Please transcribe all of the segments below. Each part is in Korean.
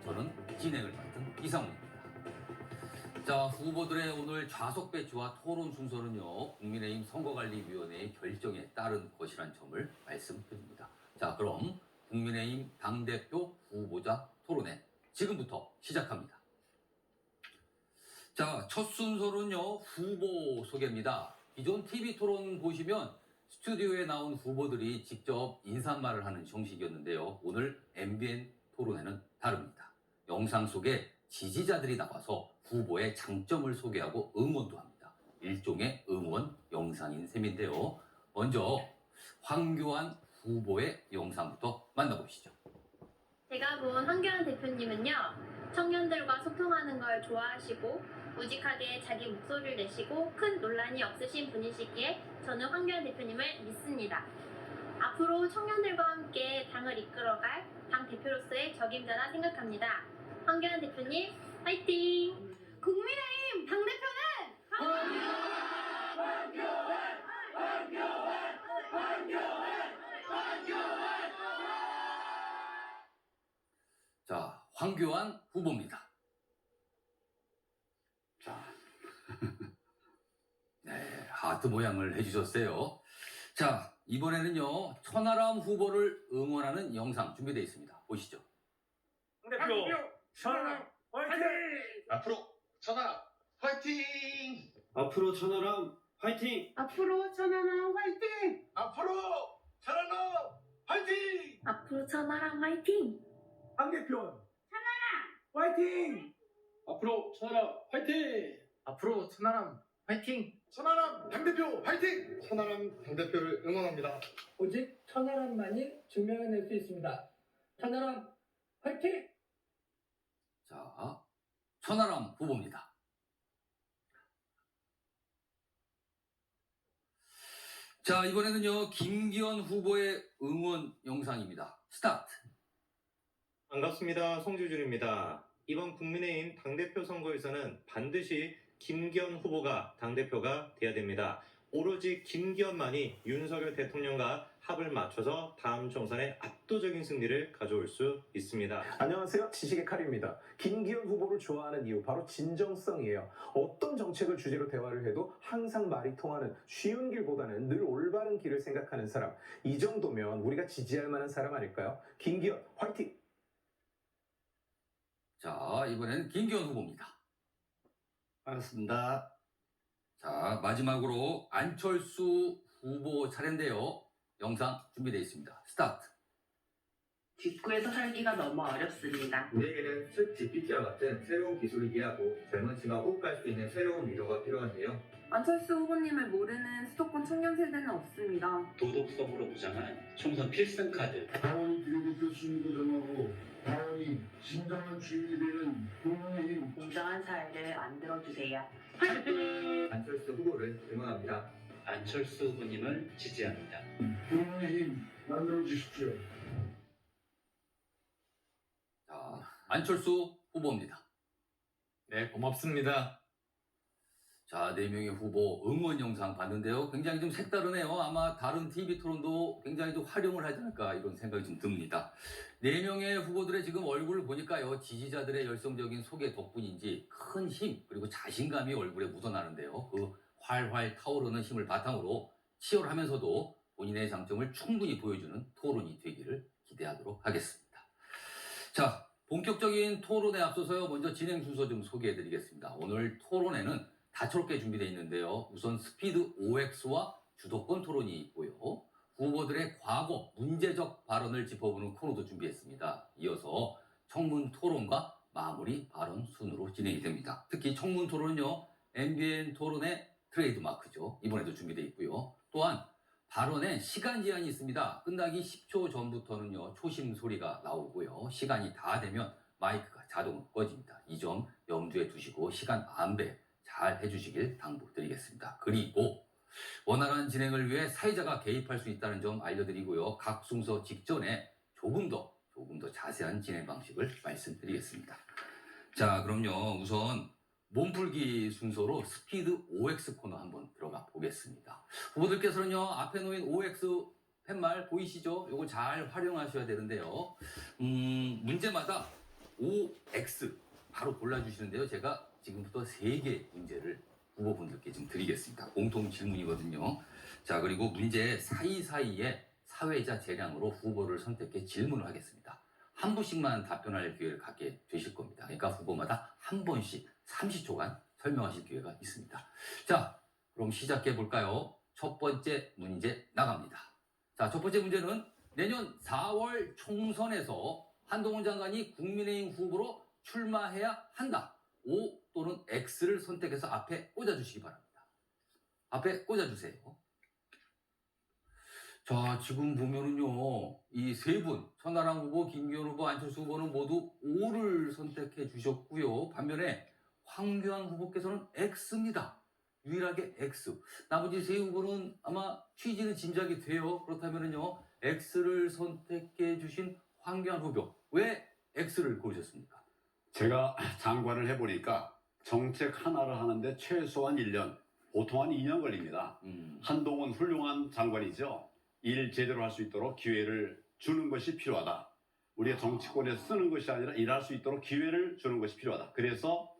저는 진행을 맡은 이상훈입니다. 자, 후보들의 오늘 좌석 배치와 토론 순서는요, 국민의힘 선거관리위원회의 결정에 따른 것이란 점을 말씀드립니다. 자, 그럼 국민의힘 당대표 후보자 토론회 지금부터 시작합니다. 자, 첫 순서는요, 후보 소개입니다. 기존 TV 토론 보시면 스튜디오에 나온 후보들이 직접 인사말을 하는 형식이었는데요. 오늘 MBN 토론회는 다릅니다. 영상 속에 지지자들이 나와서 후보의 장점을 소개하고 응원도 합니다. 일종의 응원 영상인 셈인데요. 먼저 황교안 후보의 영상부터 만나보시죠. 제가 본 황교안 대표님은요, 청년들과 소통하는 걸 좋아하시고 우직하게 자기 목소리를 내시고 큰 논란이 없으신 분이시기에 저는 황교안 대표님을 믿습니다. 앞으로 청년들과 함께 당을 이끌어갈 당 대표로서의 적임자라 생각합니다. 황교안 대표님 화이팅! 국민의힘 당대표는 자, 황교안 후보입니다. 자, 네, 하트 모양을 해주셨어요. 자, 이번에는요, 천하람 후보를 응원하는 영상 준비되어 있습니다. 보시죠. 대표 천하람 화이팅! 앞으로 천하람 화이팅! 앞으로 천하람 화이팅! 앞으로 천하람 화이팅! 앞으로 천하람 화이팅! 앞으로 천하람 화이팅! 당대표 천하람 화이팅! 앞으로 천하람 화이팅! 앞으로 천하람 화이팅! 천하람 당대표 화이팅! 천하람 당대표를 응원합니다. 오직 천하람만이 증명해낼 수 있습니다. 천하람 화이팅! 자, 천하람 후보입니다. 자, 이번에는요, 김기현 후보의 응원 영상입니다. 스타트! 반갑습니다. 송주준입니다. 이번 국민의힘 당대표 선거에서는 반드시 김기현 후보가 당대표가 돼야 됩니다. 오로지 김기현만이 윤석열 대통령과 합을 맞춰서 다음 총선에 압도적인 승리를 가져올 수 있습니다. 안녕하세요. 지식의 칼입니다. 김기현 후보를 좋아하는 이유 바로 진정성이에요. 어떤 정책을 주제로 대화를 해도 항상 말이 통하는 쉬운 길보다는 늘 올바른 길을 생각하는 사람. 이 정도면 우리가 지지할 만한 사람 아닐까요? 김기현 화이팅! 자, 이번에는 김기현 후보입니다. 반갑습니다. 자, 마지막으로 안철수 후보 차례인데요. 영상 준비되어 있습니다. 스타트! 직구에서 살기가 너무 어렵습니다. 우리에게는 챗 GPT와 같은 새로운 기술이기에 하고 젊은 층과 호흡할 수 있는 새로운 리더가 필요한데요. 안철수 후보님을 모르는 수도권 청년 세대는 없습니다. 도덕성으로 무장한 총선 필승 카드. 당원이 비례대표 순위도 정하고 당원이 진정한 주인이 되는 국민의힘 공정한 사회를 만들어주세요. 안철수 후보를 응원합니다. 안철수 후보님을 지지합니다. 국민의힘 만들어주십시오. 자, 안철수 후보입니다. 네, 고맙습니다. 자, 4명의 후보 응원 영상 봤는데요. 굉장히 좀 색다르네요. 아마 다른 TV 토론도 굉장히 좀 활용을 하지 않을까 이런 생각이 좀 듭니다. 4명의 후보들의 지금 얼굴을 보니까요. 지지자들의 열성적인 소개 덕분인지 큰 힘 그리고 자신감이 얼굴에 묻어나는데요. 그 활활 타오르는 힘을 바탕으로 치열하면서도 본인의 장점을 충분히 보여주는 토론이 되기를 기대하도록 하겠습니다. 자, 본격적인 토론에 앞서서요. 먼저 진행 순서 좀 소개해드리겠습니다. 오늘 토론에는 다채롭게 준비되어 있는데요. 우선 스피드 OX와 주도권 토론이 있고요. 후보들의 과거 문제적 발언을 짚어보는 코너도 준비했습니다. 이어서 청문 토론과 마무리 발언 순으로 진행이 됩니다. 특히 청문 토론은요. MBN 토론의 트레이드마크죠. 이번에도 준비되어 있고요. 또한 발언에 시간 제한이 있습니다. 끝나기 10초 전부터는요. 초심 소리가 나오고요. 시간이 다 되면 마이크가 자동으로 꺼집니다. 이 점 염두에 두시고 시간 안배 잘 해주시길 당부드리겠습니다. 그리고 원활한 진행을 위해 사회자가 개입할 수 있다는 점 알려드리고요. 각 순서 직전에 조금 더 자세한 진행 방식을 말씀드리겠습니다. 자, 그럼요. 우선 몸풀기 순서로 스피드 OX 코너 한번 들어가 보겠습니다. 후보들께서는요. 앞에 놓인 OX 팻말 보이시죠? 이걸 잘 활용하셔야 되는데요. 문제마다 OX 바로 골라주시는데요. 제가 지금부터 3개 문제를 후보분들께 좀 드리겠습니다. 공통 질문이거든요. 자, 그리고 문제 사이사이에 사회자 재량으로 후보를 선택해 질문을 하겠습니다. 한 분씩만 답변할 기회를 갖게 되실 겁니다. 그러니까 후보마다 한 번씩 30초간 설명하실 기회가 있습니다. 자, 그럼 시작해 볼까요? 첫 번째 문제 나갑니다. 자, 첫 번째 문제는 내년 4월 총선에서 한동훈 장관이 국민의힘 후보로 출마해야 한다. O 또는 X를 선택해서 앞에 꽂아주시기 바랍니다. 앞에 꽂아주세요. 자, 지금 보면은요, 이 3분, 천하람 후보, 김기현 후보, 안철수 후보는 모두 O를 선택해 주셨고요. 반면에 황교안 후보께서는 X입니다. 유일하게 X. 나머지 3후보는 아마 취지는 짐작이 돼요. 그렇다면은요, X를 선택해 주신 황교안 후보. 왜 X를 고르셨습니까? 제가 장관을 해보니까 정책 하나를 하는데 최소한 1년, 보통 한 2년 걸립니다. 한동훈 훌륭한 장관이죠. 일 제대로 할 수 있도록 기회를 주는 것이 필요하다. 우리가 정치권에서 쓰는 것이 아니라 일할 수 있도록 기회를 주는 것이 필요하다. 그래서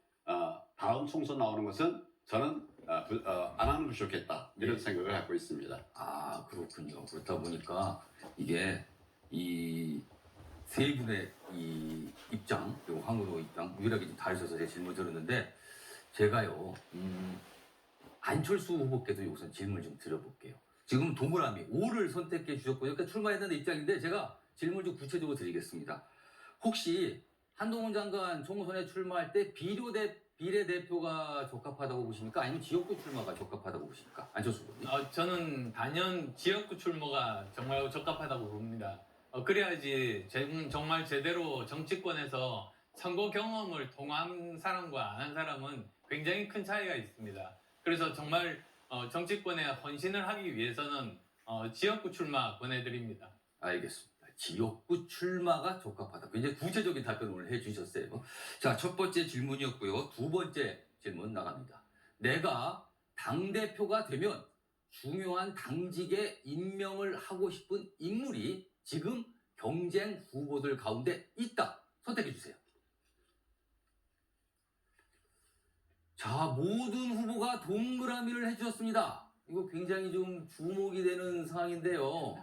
다음 총선 나오는 것은 저는 안 하는 것이 좋겠다. 이런 생각을 갖고 있습니다. 아, 그렇군요. 그렇다 보니까 이게 이 3분의 이 입장, 그리고 황후보 입장 유일하게 좀 다르셔서 제가 질문 드렸는데 제가요, 안철수 후보께도 여기서 질문 좀 드려볼게요. 지금 동그라미 5를 선택해 주셨고요. 그러니까 출마해야 되는 입장인데 제가 질문 좀 구체적으로 드리겠습니다. 혹시 한동훈 장관 총선에 출마할 때 비례대표가 적합하다고 보십니까? 아니면 지역구 출마가 적합하다고 보십니까? 안철수 후보님. 저는 단연 지역구 출마가 정말 적합하다고 봅니다. 그래야지 정말 제대로 정치권에서 선거 경험을 통한 사람과 안 한 사람은 굉장히 큰 차이가 있습니다. 그래서 정말 정치권에 헌신을 하기 위해서는 지역구 출마 권해드립니다. 알겠습니다. 지역구 출마가 적합하다. 굉장히 구체적인 답변을 해주셨어요. 자, 첫 번째 질문이었고요. 두 번째 질문 나갑니다. 내가 당대표가 되면 중요한 당직에 임명을 하고 싶은 인물이 지금 경쟁 후보들 가운데 있다. 선택해 주세요. 자, 모든 후보가 동그라미를 해주셨습니다. 이거 굉장히 좀 주목이 되는 상황인데요.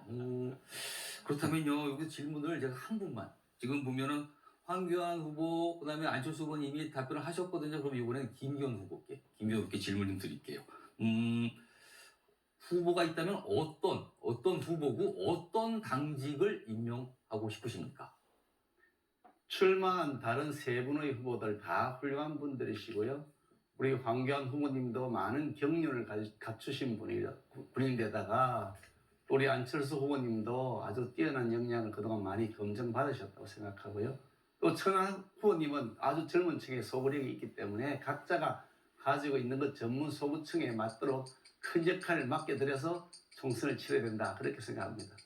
그렇다면요, 여기 질문을 제가 한 분만. 지금 보면은 황교안 후보, 그 다음에 안철수 후보님이 답변을 하셨거든요. 그럼 이번에는 김기현 후보께 질문 좀 드릴게요. 후보가 있다면 어떤 후보고 어떤 당직을 임명하고 싶으십니까? 출마한 다른 3분의 후보들 다 훌륭한 분들이시고요. 우리 황교안 후보님도 많은 경륜을 갖추신 분인데다가 우리 안철수 후보님도 아주 뛰어난 역량을 그동안 많이 검증받으셨다고 생각하고요. 또 천하 후보님은 아주 젊은 층의 소구력이 있기 때문에 각자가 가지고 있는 것 전문 소구층에 맞도록 큰 역할을 맡겨드려서 총선을 치러야 된다. 그렇게 생각합니다.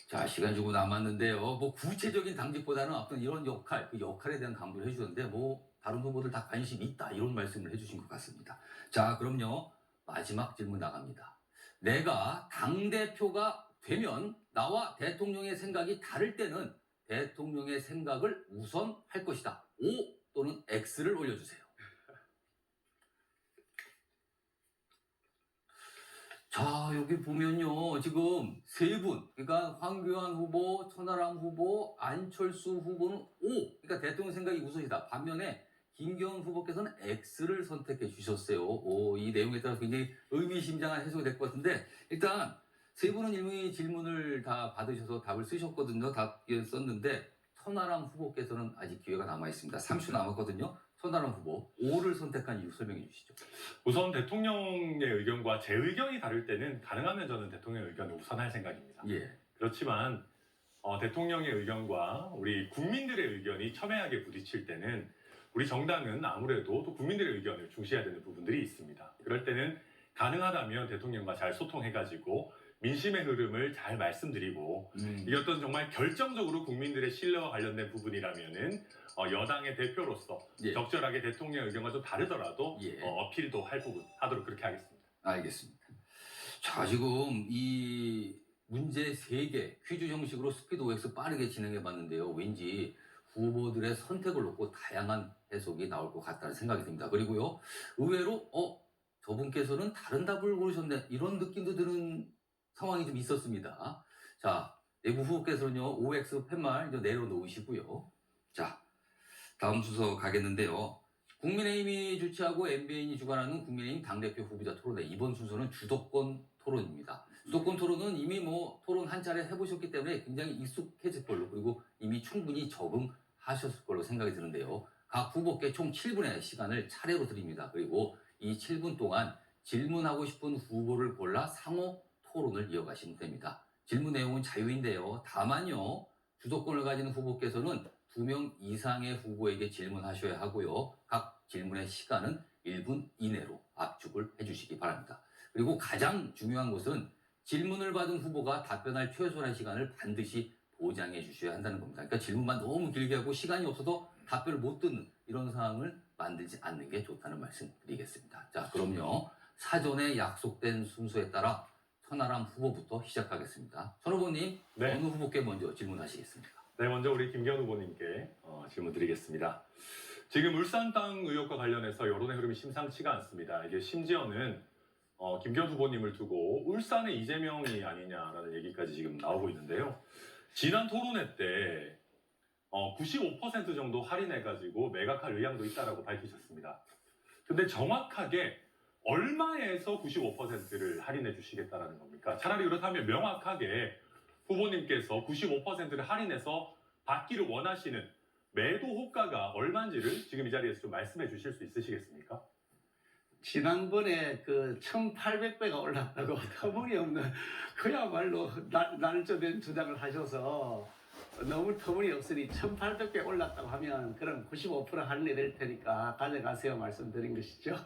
자, 시간 조금 남았는데요. 뭐 구체적인 당직보다는 어떤 이런 역할, 그 역할에 대한 강조를 해주셨는데 뭐 다른 후보들 다 관심이 있다 이런 말씀을 해주신 것 같습니다. 자, 그럼요. 마지막 질문 나갑니다. 내가 당대표가 되면 나와 대통령의 생각이 다를 때는 대통령의 생각을 우선할 것이다. O 또는 X를 올려주세요. 자, 여기 보면요. 지금 3분, 그러니까 황교안 후보, 천하람 후보, 안철수 후보는 O, 그러니까 대통령 생각이 우선이다. 반면에 김기현 후보께서는 X를 선택해 주셨어요. 이 내용에 따라서 굉장히 의미심장한 해석이 될 것 같은데 일단 3분은 일명의 질문을 다 받으셔서 답을 쓰셨거든요. 답을 썼는데 천하람 후보께서는 아직 기회가 남아있습니다. 30초 남았거든요. 천하람 후보, O를 선택한 이유 설명해 주시죠. 우선 대통령의 의견과 제 의견이 다를 때는 가능하면 저는 대통령의 의견을 우선할 생각입니다. 예. 그렇지만 대통령의 의견과 우리 국민들의 의견이 첨예하게 부딪힐 때는 우리 정당은 아무래도 또 국민들의 의견을 중시해야 되는 부분들이 있습니다. 그럴 때는 가능하다면 대통령과 잘 소통해가지고 민심의 흐름을 잘 말씀드리고 이게 어떤 정말 결정적으로 국민들의 신뢰와 관련된 부분이라면은 여당의 대표로서 적절하게 대통령의 의견과 좀 다르더라도 어필도 하도록 그렇게 하겠습니다. 알겠습니다. 자, 지금 이 문제 3개 퀴즈 형식으로 스피드 OX 빠르게 진행해 봤는데요. 왠지 후보들의 선택을 놓고 다양한 해석이 나올 것 같다는 생각이 듭니다. 그리고요, 의외로 저분께서는 다른 답을 고르셨네, 이런 느낌도 드는 상황이 좀 있었습니다. 자, 내부 후보께서는요, OX 팻말 이제 내려놓으시고요. 자, 다음 순서 가겠는데요. 국민의힘이 주최하고 MBN이 주관하는 국민의힘 당대표 후보자 토론회, 이번 순서는 주도권 토론입니다. 주도권 토론은 이미 토론 한 차례 해보셨기 때문에 굉장히 익숙해질 걸로, 그리고 이미 충분히 적응하셨을 걸로 생각이 드는데요. 각 후보께 총 7분의 시간을 차례로 드립니다. 그리고 이 7분 동안 질문하고 싶은 후보를 골라 상호 토론을 이어가시면 됩니다. 질문 내용은 자유인데요. 다만요, 주도권을 가진 후보께서는 2명 이상의 후보에게 질문하셔야 하고요. 각 질문의 시간은 1분 이내로 압축을 해주시기 바랍니다. 그리고 가장 중요한 것은 질문을 받은 후보가 답변할 최소한의 시간을 반드시 보장해 주셔야 한다는 겁니다. 그러니까 질문만 너무 길게 하고 시간이 없어서 답변을 못 듣는 이런 상황을 만들지 않는 게 좋다는 말씀 드리겠습니다. 자, 그럼요, 사전에 약속된 순서에 따라 천하람 후보부터 시작하겠습니다. 천 후보님, 네. 어느 후보께 먼저 질문하시겠습니까? 네, 먼저 우리 김기현 후보님께 질문 드리겠습니다. 지금 울산 땅 의혹과 관련해서 여론의 흐름이 심상치가 않습니다. 이게 심지어는 김기현 후보님을 두고 울산의 이재명이 아니냐라는 얘기까지 지금 나오고 있는데요. 지난 토론회 때 95% 정도 할인해가지고 매각할 의향도 있다라고 밝히셨습니다. 근데 정확하게 얼마에서 95%를 할인해 주시겠다라는 겁니까? 차라리 그렇다면 명확하게 후보님께서 95%를 할인해서 받기를 원하시는 매도 호가가 얼마인지를 지금 이 자리에서 좀 말씀해 주실 수 있으시겠습니까? 지난번에 그 1800배가 올랐다고 터무니없는, 그야말로 날조된 주장을 하셔서 너무 터무니없으니 1800배 올랐다고 하면 그럼 95% 할인해 드릴 테니까 가져가세요 말씀드린 것이죠.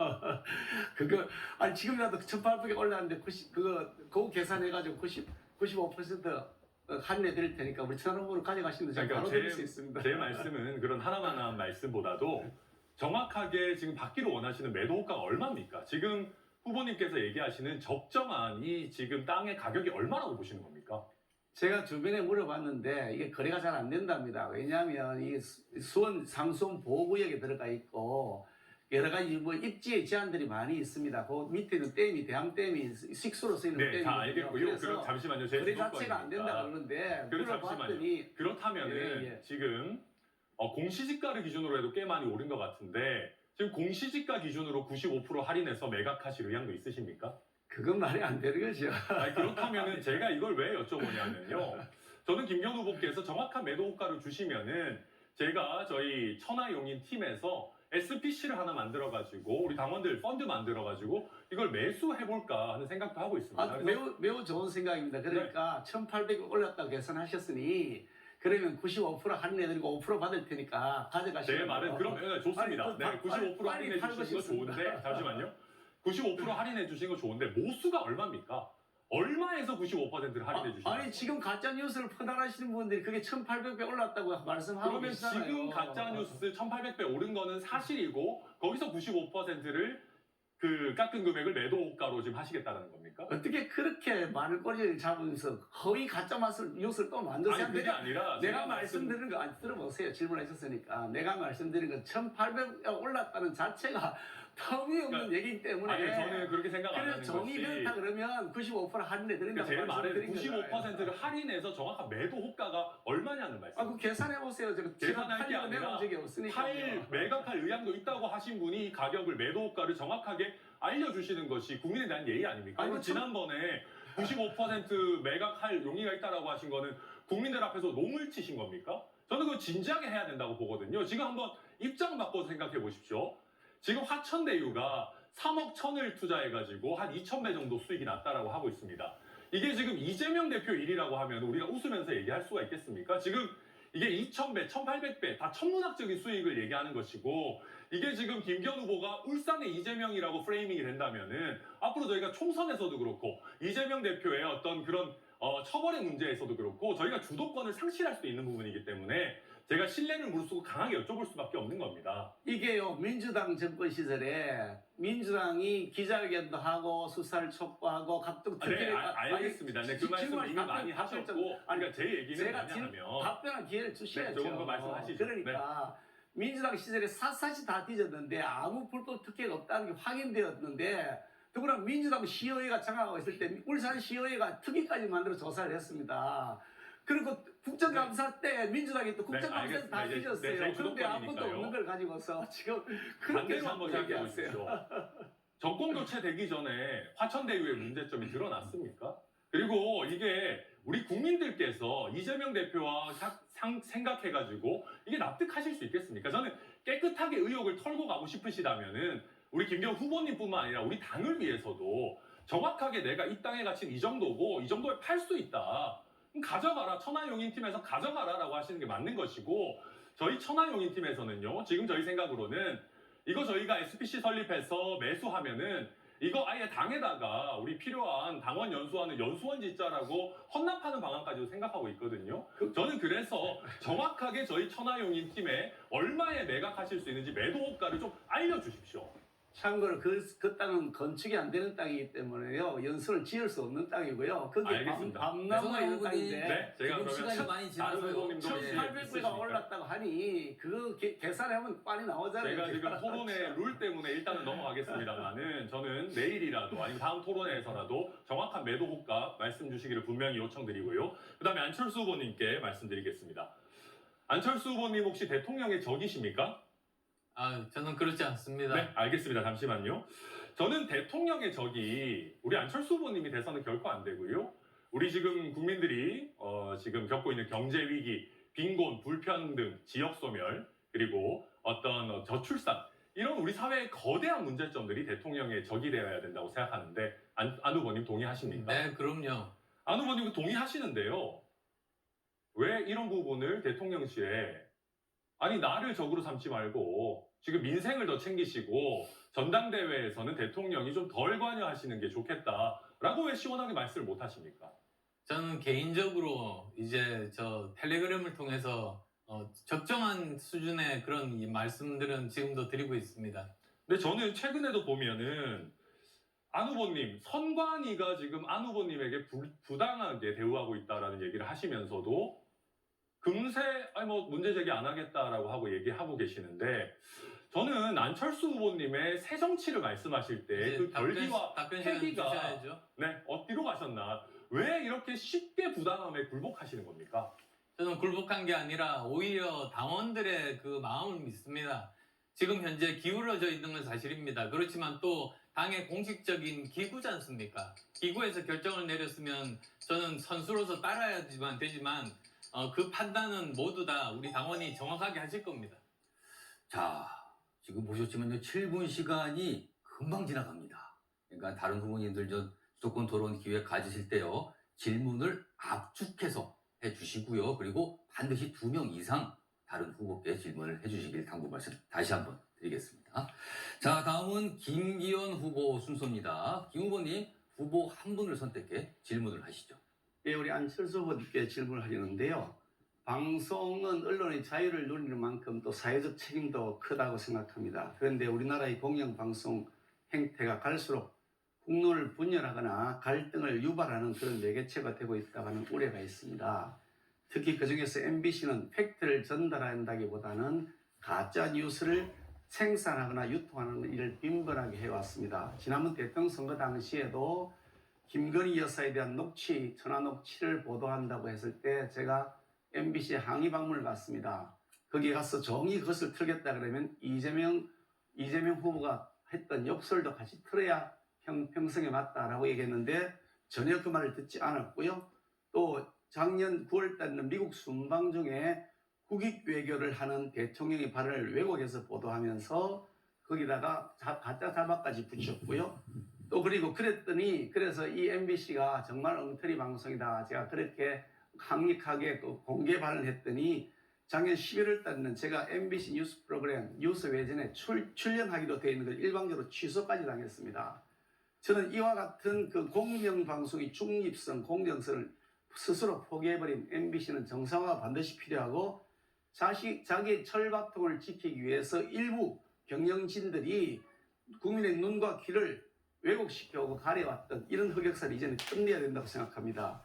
아니 지금이라도 1800배 올랐는데 그거 계산해가지고 95% 할인해 드릴 테니까 우리 천안 후보를 가져가시면 제가 바로 드릴 수 있습니다. 제 말씀은 그런 하나만한 말씀보다도 정확하게 지금 받기를 원하시는 매도 호가가 얼마입니까? 지금 후보님께서 얘기하시는 적정한 이 지금 땅의 가격이 얼마라고 보시는 겁니까? 제가 주변에 물어봤는데 이게 거래가 잘 안 된답니다. 왜냐하면 이 수원 상수원 보호구역에 들어가 있고 여러 가지 입지의 제한들이 많이 있습니다. 그 밑에는 댐이 대함댐이 식수로 쓰이는 네, 댐이거든요. 다 알겠고요. 그럼 잠시만요. 제 거래 자체가 안 된다 그러는데 물어봤더니 그렇다면은 지금 공시지가를 기준으로 해도 꽤 많이 오른 것 같은데 지금 공시지가 기준으로 95% 할인해서 매각하실 의향도 있으십니까? 그건 말이 안 되는 거죠. 아니, 그렇다면은 제가 이걸 왜 여쭤보냐면요. 저는 김기현 후보께서 정확한 매도 호가를 주시면은 제가 저희 천하용인 팀에서 SPC를 하나 만들어가지고 우리 당원들 펀드 만들어가지고 이걸 매수해볼까 하는 생각도 하고 있습니다. 매우 좋은 생각입니다. 그러니까 1800 올랐다고 계산하셨으니 그러면 95% 할인해드리고 5% 받을 테니까 가져가시면. 제 말은 그럼 좋습니다. 네, 95% 할인해 주신 거 좋은데 잠시만요. 95% 할인해 주신 거 좋은데 모수가 얼마입니까? 얼마에서 95%를 할인해 주시나요? 아니 지금 가짜 뉴스를 퍼나르시는 분들이 그게 1800배 올랐다고 말씀하고 그러면 계시잖아요. 지금 가짜 뉴스 1800배 오른 거는 사실이고 거기서 95%를 그 깎은 금액을 매도 호가로 지금 하시겠다는 겁니까? 어떻게 그렇게 말거리를 잡으면서 거의 가짜 뉴스를 또 만드세요? 아니 그게 아니라 내가 말씀드린 거 들어보세요. 질문하셨으니까 내가 말씀드린 건 1800배 올랐다는 자체가 터무니없는 얘기이기 때문에. 아니 저는 그렇게 생각 안 하는 것이. 정이 그렇다 그러면 95% 할인해 드린다고 제 말은 말씀드린 95%를 할인해서 정확한 매도 호가가 얼마냐는 말씀. 그 계산해 보세요. 계산할 게 아니라 매각할 의향도 있다고 하신 분이 이 가격을 매도 호가를 정확하게 알려주시는 것이 국민에 대한 예의 아닙니까? 아니, 지난번에 95% 매각할 용의가 있다라고 하신 거는 국민들 앞에서 농을 치신 겁니까? 저는 그거 진지하게 해야 된다고 보거든요. 지금 한번 입장 바꿔서 생각해 보십시오. 지금 화천대유가 3억 1천을 투자해가지고 한 2,000배 정도 수익이 났다라고 하고 있습니다. 이게 지금 이재명 대표 일이라고 하면 우리가 웃으면서 얘기할 수가 있겠습니까? 지금 이게 2,000배, 1,800배 다 천문학적인 수익을 얘기하는 것이고 이게 지금 김기현 후보가 울산의 이재명이라고 프레이밍이 된다면은 앞으로 저희가 총선에서도 그렇고 이재명 대표의 어떤 그런 처벌의 문제에서도 그렇고 저희가 주도권을 상실할 수 있는 부분이기 때문에 제가 신뢰를 무릅쓰고 강하게 여쭤볼 수밖에 없는 겁니다. 이게요, 민주당 정권 시절에 민주당이 기자회견도 하고 수사를 촉구하고 각종 네, 알겠습니다. 네, 그 말씀 이미 많이 하셨고, 그러니까 제 얘기는 제가 뭐냐면 답변할 기회를 주셔야죠. 조금 더 말씀하시죠. 그러니까 민주당 시절에 샅샅이 다 뒤졌는데 아무 불법 특혜가 없다는 게 확인되었는데 더구나 민주당 시의회가 장악하고 있을 때 울산 시의회가 특위까지 만들어 조사를 했습니다. 그리고 국정감사 때 민주당이 또 국정감사 다 뒤졌어요. 그런데 아무도 없는 걸 가지고서 지금 그렇게 반대로 한번 생각해 보십시오. 정권 교체 되기 전에 화천대유의 문제점이 드러났습니까? 그리고 이게 우리 국민들께서 이재명 대표와 생각해가지고 이게 납득하실 수 있겠습니까? 저는 깨끗하게 의혹을 털고 가고 싶으시다면은 우리 김기현 후보님뿐만 아니라 우리 당을 위해서도 정확하게 내가 이 땅의 가치는 이 정도고 이 정도에 팔 수 있다. 그럼 가져가라. 천하용인팀에서 가져가라라고 하시는 게 맞는 것이고, 저희 천하용인팀에서는요, 지금 저희 생각으로는 이거 저희가 SPC 설립해서 매수하면은 이거 아예 당에다가 우리 필요한 당원 연수하는 연수원 짓자라고 헌납하는 방안까지도 생각하고 있거든요. 저는 그래서 정확하게 저희 천하용인팀에 얼마에 매각하실 수 있는지 매도호가를 좀 알려주십시오. 참고로 그 땅은 건축이 안 되는 땅이기 때문에요. 연수를 지을 수 없는 땅이고요. 그게 알겠습니다. 밤나무가 있는 땅인데 네, 제가 그러면 시간이 많이 지나서요. 1,800불가 올랐다고 하니 그거 계산하면 빨리 나오잖아요. 제가 지금 토론의 룰 때문에 일단은 넘어가겠습니다만은 저는 내일이라도 아니면 다음 토론회에서라도 정확한 매도 호가 말씀 주시기를 분명히 요청드리고요. 그 다음에 안철수 후보님께 말씀드리겠습니다. 안철수 후보님 혹시 대통령의 적이십니까? 저는 그렇지 않습니다. 네, 알겠습니다. 잠시만요. 저는 대통령의 적이 우리 안철수 후보님이 돼서는 결코 안 되고요. 우리 지금 국민들이 지금 겪고 있는 경제 위기, 빈곤, 불평등, 지역 소멸, 그리고 어떤 저출산 이런 우리 사회의 거대한 문제점들이 대통령의 적이 되어야 된다고 생각하는데 안 후보님 동의하십니까? 네, 그럼요. 안 후보님 동의하시는데요. 왜 이런 부분을 대통령실에 아니 나를 적으로 삼지 말고 지금 민생을 더 챙기시고 전당대회에서는 대통령이 좀 덜 관여하시는 게 좋겠다라고 왜 시원하게 말씀을 못 하십니까? 저는 개인적으로 이제 저 텔레그램을 통해서 적정한 수준의 그런 이 말씀들은 지금도 드리고 있습니다. 근데 저는 최근에도 보면은 안 후보님, 선관위가 지금 안 후보님에게 부당하게 대우하고 있다라는 얘기를 하시면서도 금세 문제 제기 안 하겠다라고 하고 얘기하고 계시는데, 저는 안철수 후보님의 새 정치를 말씀하실 때 그 결기와 패기가 어디로 가셨나? 왜 이렇게 쉽게 부당함에 굴복하시는 겁니까? 저는 굴복한 게 아니라 오히려 당원들의 그 마음을 믿습니다. 지금 현재 기울어져 있는 건 사실입니다. 그렇지만 또 당의 공식적인 기구지 않습니까? 기구에서 결정을 내렸으면 저는 선수로서 따라야지만 되지만 그 판단은 모두 다 우리 당원이 정확하게 하실 겁니다. 자, 지금 보셨지만요, 7분 시간이 금방 지나갑니다. 그러니까 다른 후보님들 수도권 토론 기회 가지실 때요, 질문을 압축해서 해주시고요. 그리고 반드시 2명 이상 다른 후보께 질문을 해주시길 당부 말씀 다시 한번 드리겠습니다. 자, 다음은 김기현 후보 순서입니다. 김 후보님, 후보 한 분을 선택해 질문을 하시죠. 예, 우리 안철수 후보님께 질문을 하려는데요. 방송은 언론의 자유를 누리는 만큼 또 사회적 책임도 크다고 생각합니다. 그런데 우리나라의 공영방송 행태가 갈수록 국론을 분열하거나 갈등을 유발하는 그런 매개체가 되고 있다고 하는 우려가 있습니다. 특히 그중에서 MBC는 팩트를 전달한다기보다는 가짜 뉴스를 생산하거나 유통하는 일을 빈번하게 해왔습니다. 지난번 대통령 선거 당시에도 김건희 여사에 대한 녹취, 전화 녹취를 보도한다고 했을 때 제가 MBC 항의 방문을 갔습니다. 거기 가서 정의 그것을 틀겠다 그러면 이재명 후보가 했던 욕설도 같이 틀어야 평성에 맞다라고 얘기했는데 전혀 그 말을 듣지 않았고요. 또 작년 9월달에 미국 순방 중에 국익 외교를 하는 대통령의 발언을 왜곡해서 보도하면서 거기다가 가짜 자막까지 붙였고요. 또 그리고 그래서 이 MBC가 정말 엉터리 방송이다. 제가 그렇게 강력하게 공개 발언했더니 작년 11월 달에는 제가 MBC 뉴스 프로그램 뉴스 외전에 출연하기로 되어 있는 걸 일방적으로 취소까지 당했습니다. 저는 이와 같은 그 공영방송의 중립성, 공정성을 스스로 포기해버린 MBC는 정상화가 반드시 필요하고 자기의 철밥통을 지키기 위해서 일부 경영진들이 국민의 눈과 귀를 왜곡시켜오고 가려왔던 이런 흑역사를 이제는 끝내야 된다고 생각합니다.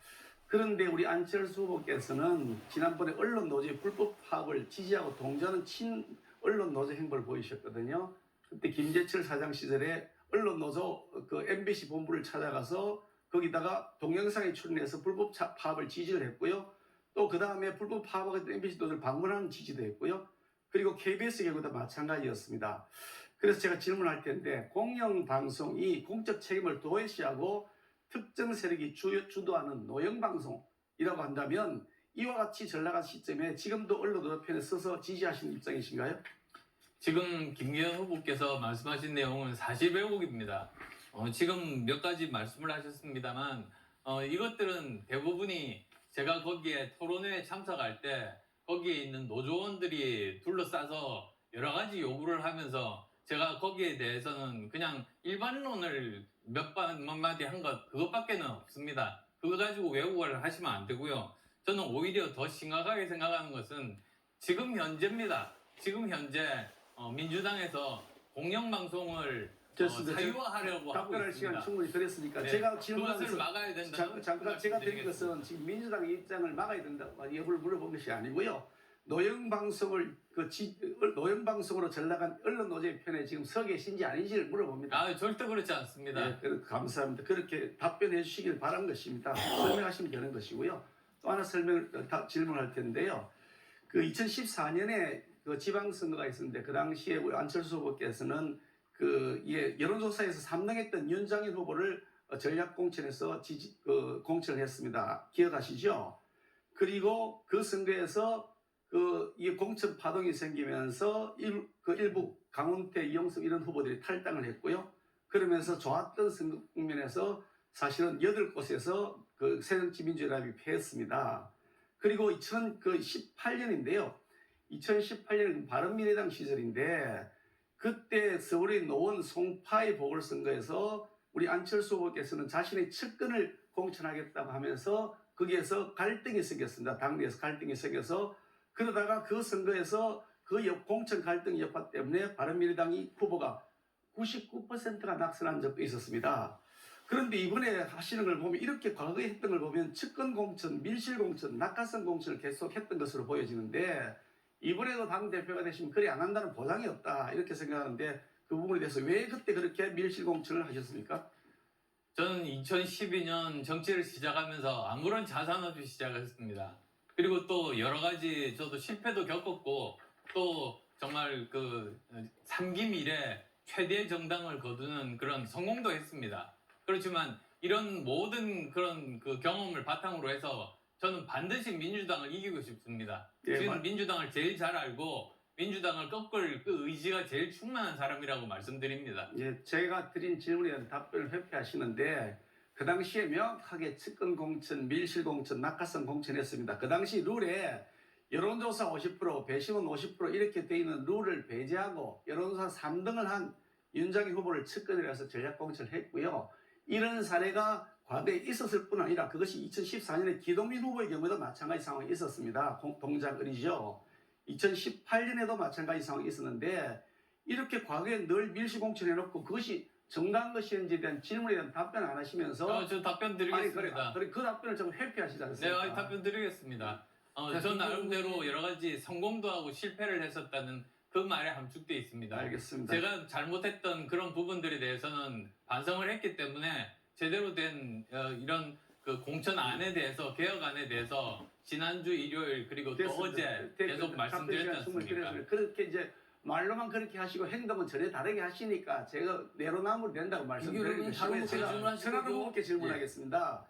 그런데 우리 안철수 후보께서는 지난번에 언론 노조의 불법 파업을 지지하고 동조하는 친 언론 노조 행보를 보이셨거든요. 그때 김재철 사장 시절에 언론 노조 그 MBC 본부를 찾아가서 거기다가 동영상에 출연해서 불법 파업을 지지를 했고요. 또 그 다음에 불법 파업하고 MBC 노조를 방문하는 지지도 했고요. 그리고 KBS 경우도 마찬가지였습니다. 그래서 제가 질문할 텐데 공영방송이 공적 책임을 도외시하고 특정 세력이 주도하는 노영방송이라고 한다면 이와 같이 전락한 시점에 지금도 언론 편에 서서 지지하시는 입장이신가요? 지금 김기현 후보께서 말씀하신 내용은 사실 왜곡입니다. 지금 몇 가지 말씀을 하셨습니다만 이것들은 대부분이 제가 거기에 토론회에 참석할 때 거기에 있는 노조원들이 둘러싸서 여러 가지 요구를 하면서 제가 거기에 대해서는 그냥 일반론을 몇 마디 한 것 그것밖에는 없습니다. 그거 가지고 왜곡을 하시면 안 되고요. 저는 오히려 더 심각하게 생각하는 것은 지금 현재입니다. 지금 현재 민주당에서 공영방송을 사유화하려고 하고 답변할 있습니다. 시간 충분히 드렸으니까 네, 제가 질문한 그것을 것은 막아야 된다. 잠깐 제가 드린 것은 지금 민주당의 입장을 막아야 된다 여부를 물어본 것이 아니고요. 노영방송으로 전락한 언론 노조의 편에 지금 서 계신지 아닌지를 물어봅니다. 절대 그렇지 않습니다. 네, 감사합니다. 그렇게 답변해 주시길 바란 것입니다. 설명하시면 되는 것이고요. 또 하나 질문할 텐데요. 그 2014년에 그 지방선거가 있었는데 그 당시에 우리 안철수 후보께서는 여론조사에서 3등했던 윤장현 후보를 전략공천에서 공천을 했습니다. 기억하시죠? 그리고 그 선거에서 이 공천 파동이 생기면서 일부 강훈태, 이용섭 이런 후보들이 탈당을 했고요. 그러면서 좋았던 선거 국면에서 사실은 8곳에서 그 새정치민주연합이 패했습니다. 그리고 2018년인데요. 2018년은 바른미래당 시절인데 그때 서울의 노원 송파의 보궐선거에서 우리 안철수 후보께서는 자신의 측근을 공천하겠다고 하면서 거기에서 갈등이 생겼습니다. 당내에서 갈등이 생겨서 그러다가 그 선거에서 그 공천 갈등 여파 때문에 바른미래당이 후보가 99%가 낙선한 적도 있었습니다. 그런데 이번에 하시는 걸 보면 이렇게 과거에 했던 걸 보면 측근 공천, 밀실 공천, 낙하산 공천을 계속 했던 것으로 보여지는데 이번에도 당대표가 되시면 그리 안 한다는 보장이 없다 이렇게 생각하는데 그 부분에 대해서 왜 그때 그렇게 밀실 공천을 하셨습니까? 저는 2012년 정치를 시작하면서 아무런 자산 없이 시작했습니다. 그리고 또 여러 가지 저도 실패도 겪었고 또 정말 그 3기 이래 최대 정당을 거두는 그런 성공도 했습니다. 그렇지만 이런 모든 그런 그 경험을 바탕으로 해서 저는 반드시 민주당을 이기고 싶습니다. 지금 민주당을 제일 잘 알고 민주당을 꺾을 그 의지가 제일 충만한 사람이라고 말씀드립니다. 제가 드린 질문에 대한 답변을 회피하시는데 그 당시에 명확하게 측근 공천, 밀실 공천, 낙하산 공천했습니다. 그 당시 룰에 여론조사 50%, 배심원 50% 이렇게 돼 있는 룰을 배제하고 여론조사 3등을 한 윤장현 후보를 측근이라 해서 전략 공천을 했고요. 이런 사례가 과거에 있었을 뿐 아니라 그것이 2014년에 기동민 후보의 경우에도 마찬가지 상황이 있었습니다. 동작을이죠. 2018년에도 마찬가지 상황이 있었는데 이렇게 과거에 늘 밀실 공천해놓고 그것이 정당한 것인지에 대한 질문에 대한 답변 안 하시면서 저 답변 드리겠습니다. 그 답변을 좀 회피하시지 않습니까? 네, 답변 드리겠습니다. 전 나름대로 여러 가지 성공도 하고 실패를 했었다는 그 말에 함축되어 있습니다. 알겠습니다. 제가 잘못했던 그런 부분들에 대해서는 반성을 했기 때문에 제대로 된 이런 그 공천안에 대해서 개혁안에 대해서 지난주 일요일 그리고 또 어제 계속 말씀드렸지 않습니까? 그렇게 이제 말로만 그렇게 하시고 행동은 전혀 다르게 하시니까 제가 내로남불 된다고 말씀드리는 것이고요. 제가 천하람 후보께 질문하겠습니다.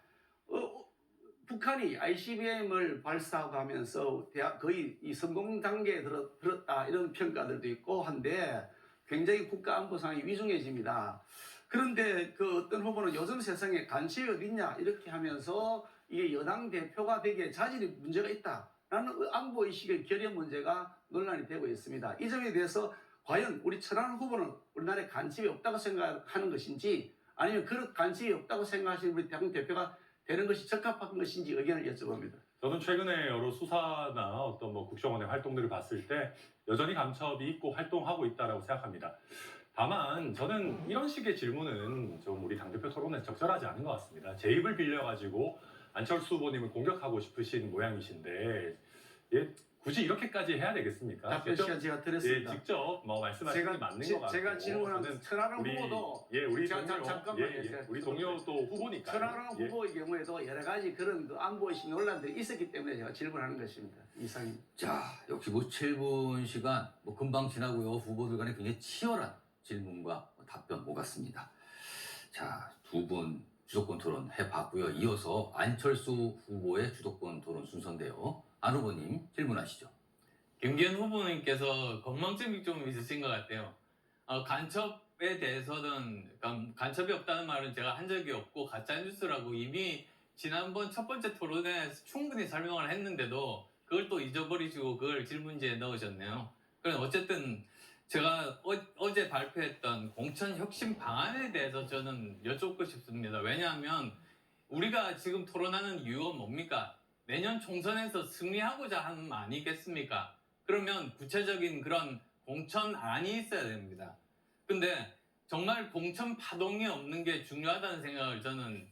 북한이 ICBM을 발사하고 하면서 거의 이 성공 단계에 들었다 이런 평가들도 있고 한데 굉장히 국가 안보 상황이 위중해집니다. 그런데 그 어떤 후보는 요즘 세상에 간첩이 어딨냐 이렇게 하면서 이게 여당 대표가 되기에 자질이 문제가 있다라는 안보 의식의 결여 문제가 논란이 되고 있습니다. 이 점에 대해서 과연 우리 천하람 후보는 우리나라에 간첩이 없다고 생각하는 것인지 아니면 그런 간첩이 없다고 생각하시는 우리 당 대표가 되는 것이 적합한 것인지 의견을 여쭤봅니다. 저는 최근에 여러 수사나 어떤 뭐 국정원의 활동들을 봤을 때 여전히 감첩이 있고 활동하고 있다라고 생각합니다. 다만 저는 이런 식의 질문은 좀 우리 당대표 토론에 적절하지 않은 것 같습니다. 제 입을 빌려가지고 안철수 후보님을 공격하고 싶으신 모양이신데 굳이 이렇게까지 해야 되겠습니까? 답변 시간 제가 드렸습니다. 직접 뭐 말씀하신 게 맞는 것 같고 제가 질문한 천하람 후보도 우리 잠깐만요. 우리 동료 또 후보니까 천하람 후보의 경우에도 여러 가지 그런 그 안보의식 논란들이 있었기 때문에 제가 질문하는 것입니다. 이상입니다. 자, 역시 뭐 7분 시간 뭐 금방 지나고요. 후보들 간에 굉장히 치열한 질문과 답변 오갔습니다. 자, 두 분 주도권 토론 해봤고요. 이어서 안철수 후보의 주도권 토론 순서인데요. 안 후보님 질문하시죠. 김기현 후보님께서 건망증이 좀 있으신 것 같아요. 간첩에 대해서는 간첩이 없다는 말은 제가 한 적이 없고 가짜뉴스라고 이미 지난번 첫 번째 토론에서 충분히 설명을 했는데도 그걸 또 잊어버리시고 그걸 질문지에 넣으셨네요. 그럼 어쨌든 제가 어제 발표했던 공천 혁신 방안에 대해서 저는 여쭙고 싶습니다. 왜냐하면 우리가 지금 토론하는 이유가 뭡니까? 내년 총선에서 승리하고자 하는 거 아니겠습니까? 그러면 구체적인 그런 공천안이 있어야 됩니다. 근데 정말 공천 파동이 없는 게 중요하다는 생각을 저는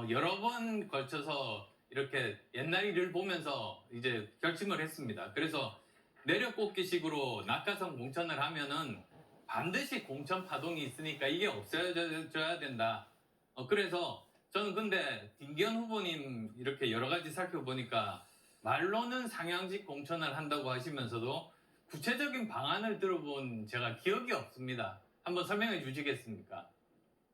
여러 번 걸쳐서 이렇게 옛날 일을 보면서 이제 결심을 했습니다. 그래서 내려꽂기식으로 낙하산 공천을 하면은 반드시 공천 파동이 있으니까 이게 없어져야 된다. 그래서 저는 근데 김기현 후보님 이렇게 여러 가지 살펴보니까 말로는 상향직 공천을 한다고 하시면서도 구체적인 방안을 들어본 제가 기억이 없습니다. 한번 설명해 주시겠습니까?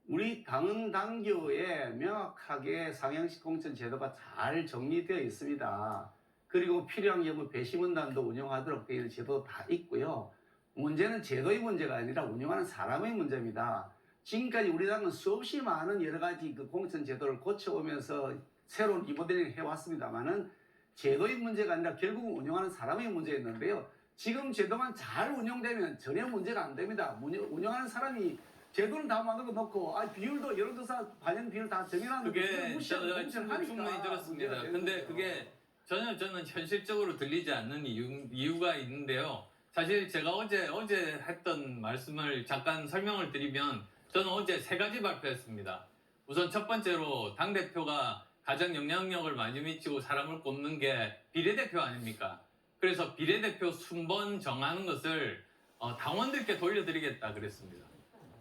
우리 당은 당규에 명확하게 상향식 공천 제도가 잘 정리되어 있습니다. 그리고 필요한 경우 배심원단도 운영하도록 되어 있는 제도 다 있고요. 문제는 제도의 문제가 아니라 운영하는 사람의 문제입니다. 지금까지 우리 당은 수없이 많은 여러 가지 그 공천 제도를 고쳐오면서 새로운 리모델링을 해왔습니다만은 제도의 문제가 아니라 결국은 운영하는 사람의 문제였는데요. 지금 제도만 잘 운영되면 전혀 문제가 안 됩니다. 운영하는 사람이 제도는 다 만들어 놓고 비율도 여론조사 반영 비율 다 정해놨는데 그게 저는 충분히 들었습니다. 근데 그게 전혀 저는 현실적으로 들리지 않는 이유가 있는데요. 사실 제가 어제 했던 말씀을 잠깐 설명을 드리면 저는 어제 3가지 발표했습니다. 우선 첫 번째로 당대표가 가장 영향력을 많이 미치고 사람을 꼽는 게 비례대표 아닙니까? 그래서 비례대표 순번 정하는 것을 당원들께 돌려드리겠다 그랬습니다.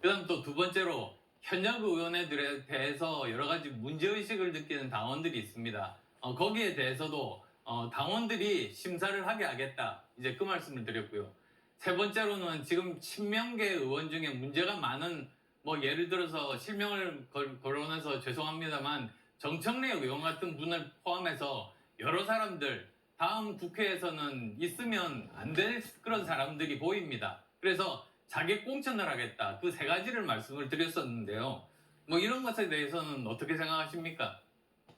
그 다음 또 두 번째로 현역 의원들에 대해서 여러 가지 문제의식을 느끼는 당원들이 있습니다. 거기에 대해서도 당원들이 심사를 하게 하겠다. 이제 그 말씀을 드렸고요. 세 번째로는 지금 친명계 의원 중에 문제가 많은 뭐 예를 들어서 실명을 거론해서 죄송합니다만 정청래 의원 같은 분을 포함해서 여러 사람들 다음 국회에서는 있으면 안 될 그런 사람들이 보입니다. 그래서 자객 공천을 하겠다. 그 3가지를 말씀을 드렸었는데요. 뭐 이런 것에 대해서는 어떻게 생각하십니까?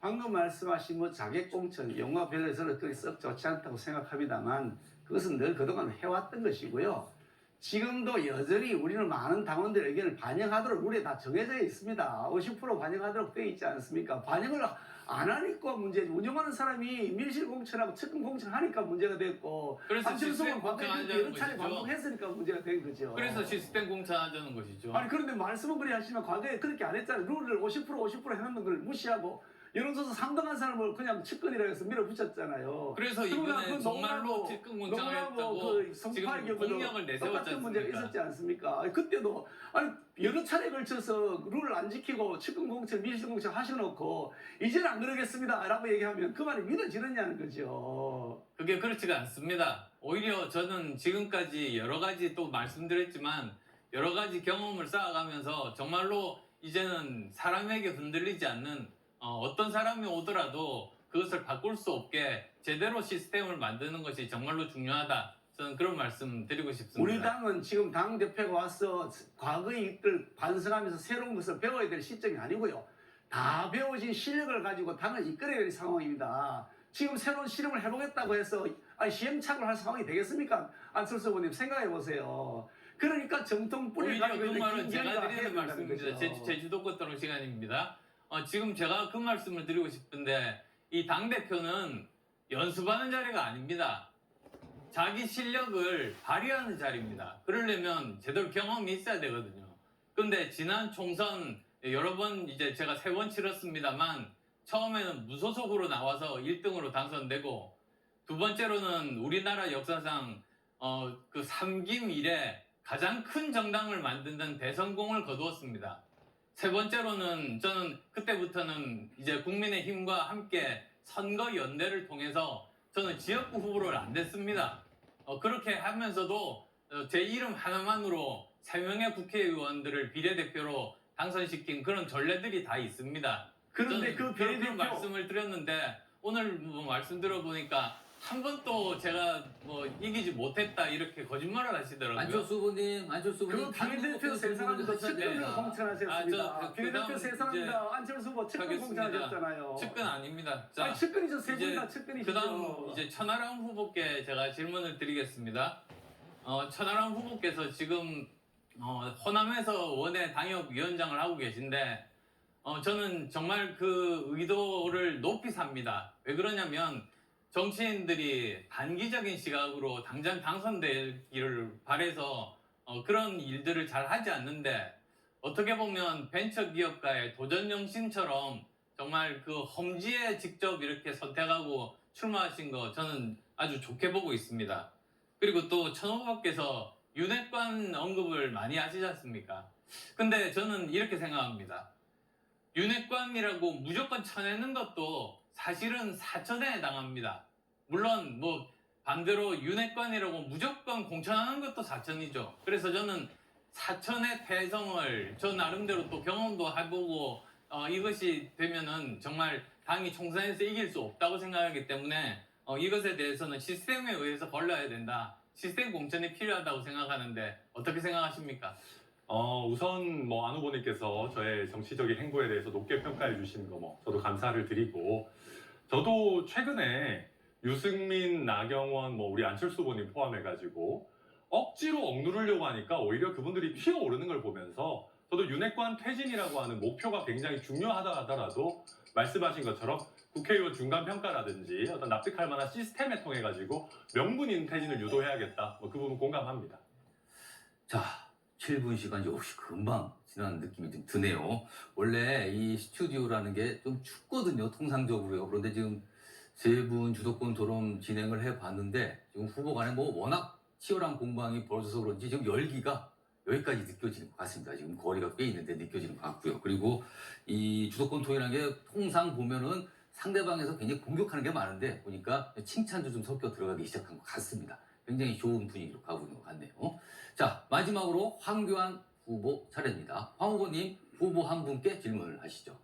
방금 말씀하신 뭐 자객 공천, 영화별로 저는 그게 썩 좋지 않다고 생각합니다만 그것은 늘 그동안 해왔던 것이고요. 지금도 여전히 우리는 많은 당원들의 의견을 반영하도록 룰에 다 정해져 있습니다. 50% 반영하도록 되어 있지 않습니까? 반영을 안 하니까 문제지. 운영하는 사람이 밀실 공천하고 측근 공천하니까 문제가 됐고 안철수는 과거에 여러 차례 반복했으니까 문제가 된 거죠. 그래서 시스템 공천하자는 것이죠. 아니 그런데 말씀은 그래 하시면 과거에 그렇게 안 했잖아요. 룰을 50% 해놓는 걸 무시하고 여론조사 3등한 사람을 그냥 측근이라 해서 밀어붙였잖아요. 그래서 이번에 정말로 측근 공천을 했다고 지금 공약을 내세웠지 똑같은 문제가 않습니까? 있었지 않습니까? 그때도 여러 차례에 걸쳐서 룰을 안 지키고 측근 공천, 밀실 공천 하셔놓고 이제는 안 그러겠습니다 라고 얘기하면 그 말이 믿어지느냐는 거죠. 그게 그렇지가 않습니다. 오히려 저는 지금까지 여러 가지 또 말씀드렸지만 여러 가지 경험을 쌓아가면서 정말로 이제는 사람에게 흔들리지 않는 어떤 사람이 오더라도 그것을 바꿀 수 없게 제대로 시스템을 만드는 것이 정말로 중요하다. 저는 그런 말씀 드리고 싶습니다. 우리 당은 지금 당대표가 와서 과거의 일들 반성하면서 새로운 것을 배워야 될 시점이 아니고요. 다 배워진 실력을 가지고 당을 이끌어야 될 상황입니다. 지금 새로운 실험을 해보겠다고 해서 시행착오를 할 상황이 되겠습니까? 안철수 의원님 생각해 보세요. 그러니까 정통 뿌리를 가지고 그 말은 제가 드리는 거죠. 말씀입니다. 제 주도권 토론 시간입니다. 지금 제가 그 말씀을 드리고 싶은데 이 당대표는 연습하는 자리가 아닙니다. 자기 실력을 발휘하는 자리입니다. 그러려면 제대로 경험이 있어야 되거든요. 근데 지난 총선 여러 번 이제 제가 3번 치렀습니다만 처음에는 무소속으로 나와서 1등으로 당선되고 두 번째로는 우리나라 역사상 그 3김 이래 가장 큰 정당을 만드는 대성공을 거두었습니다. 세 번째로는 저는 그때부터는 이제 국민의힘과 함께 선거 연대를 통해서 저는 지역구 후보를 안 냈습니다. 그렇게 하면서도 제 이름 하나만으로 3명의 국회의원들을 비례대표로 당선시킨 그런 전례들이 다 있습니다. 그런데 그 그런 비례대표 말씀을 드렸는데 오늘 뭐 말씀 들어보니까 한 번도 제가 뭐 이기지 못했다 이렇게 거짓말을 하시더라고요. 안철수 후보님 그 비례대표 세 사람도 측근으로 공천하셨습니다. 비례대표 세 사람도 안철수 후보 측근 공천하셨잖아요. 측근 아닙니다. 자, 아니, 측근이죠. 세 분 다 측근이시죠. 그다음 이제 천하람 후보께 제가 질문을 드리겠습니다. 천하람 후보께서 지금 호남에서 원외 당협위원장을 하고 계신데 저는 정말 그 의도를 높이 삽니다. 왜 그러냐면 정치인들이 단기적인 시각으로 당장 당선되기를 바라서 그런 일들을 잘 하지 않는데 어떻게 보면 벤처기업가의 도전영신처럼 정말 그 험지에 직접 이렇게 선택하고 출마하신 거 저는 아주 좋게 보고 있습니다. 그리고 또 천 후보께서 윤핵관 언급을 많이 하시지 않습니까? 근데 저는 이렇게 생각합니다. 윤핵관이라고 무조건 쳐내는 것도 사실은 사천에 해당합니다. 물론 뭐 반대로 윤핵관이라고 무조건 공천하는 것도 사천이죠. 그래서 저는 사천의 태성을 저 나름대로 또 경험도 해보고 이것이 되면은 정말 당이 총선에서 이길 수 없다고 생각하기 때문에 이것에 대해서는 시스템에 의해서 걸러야 된다. 시스템 공천이 필요하다고 생각하는데 어떻게 생각하십니까? 우선 뭐 안 후보님께서 저의 정치적인 행보에 대해서 높게 평가해 주시는 거 뭐 저도 감사를 드리고 저도 최근에 유승민, 나경원, 뭐 우리 안철수 후보님 포함해가지고 억지로 억누르려고 하니까 오히려 그분들이 피어오르는 걸 보면서 저도 윤핵관 퇴진이라고 하는 목표가 굉장히 중요하다 하더라도 말씀하신 것처럼 국회의원 중간 평가라든지 어떤 납득할 만한 시스템에 통해 가지고 명분인 퇴진을 유도해야겠다. 뭐 그 부분 공감합니다. 자, 7분 시간이 역시 금방 지난 느낌이 좀 드네요. 원래 이 스튜디오라는 게 좀 춥거든요, 통상적으로요. 그런데 지금 세 분 주도권 토론 진행을 해봤는데 지금 후보 간에 뭐 워낙 치열한 공방이 벌어져서 그런지 지금 열기가 여기까지 느껴지는 것 같습니다. 지금 거리가 꽤 있는데 느껴지는 것 같고요. 그리고 이 주도권 토론이라는 게 통상 보면은 상대방에서 굉장히 공격하는 게 많은데 보니까 칭찬도 좀 섞여 들어가기 시작한 것 같습니다. 굉장히 좋은 분위기로 가고 있는 것 같네요. 자, 마지막으로 황교안 후보 차례입니다. 황 후보님, 후보 한 분께 질문을 하시죠.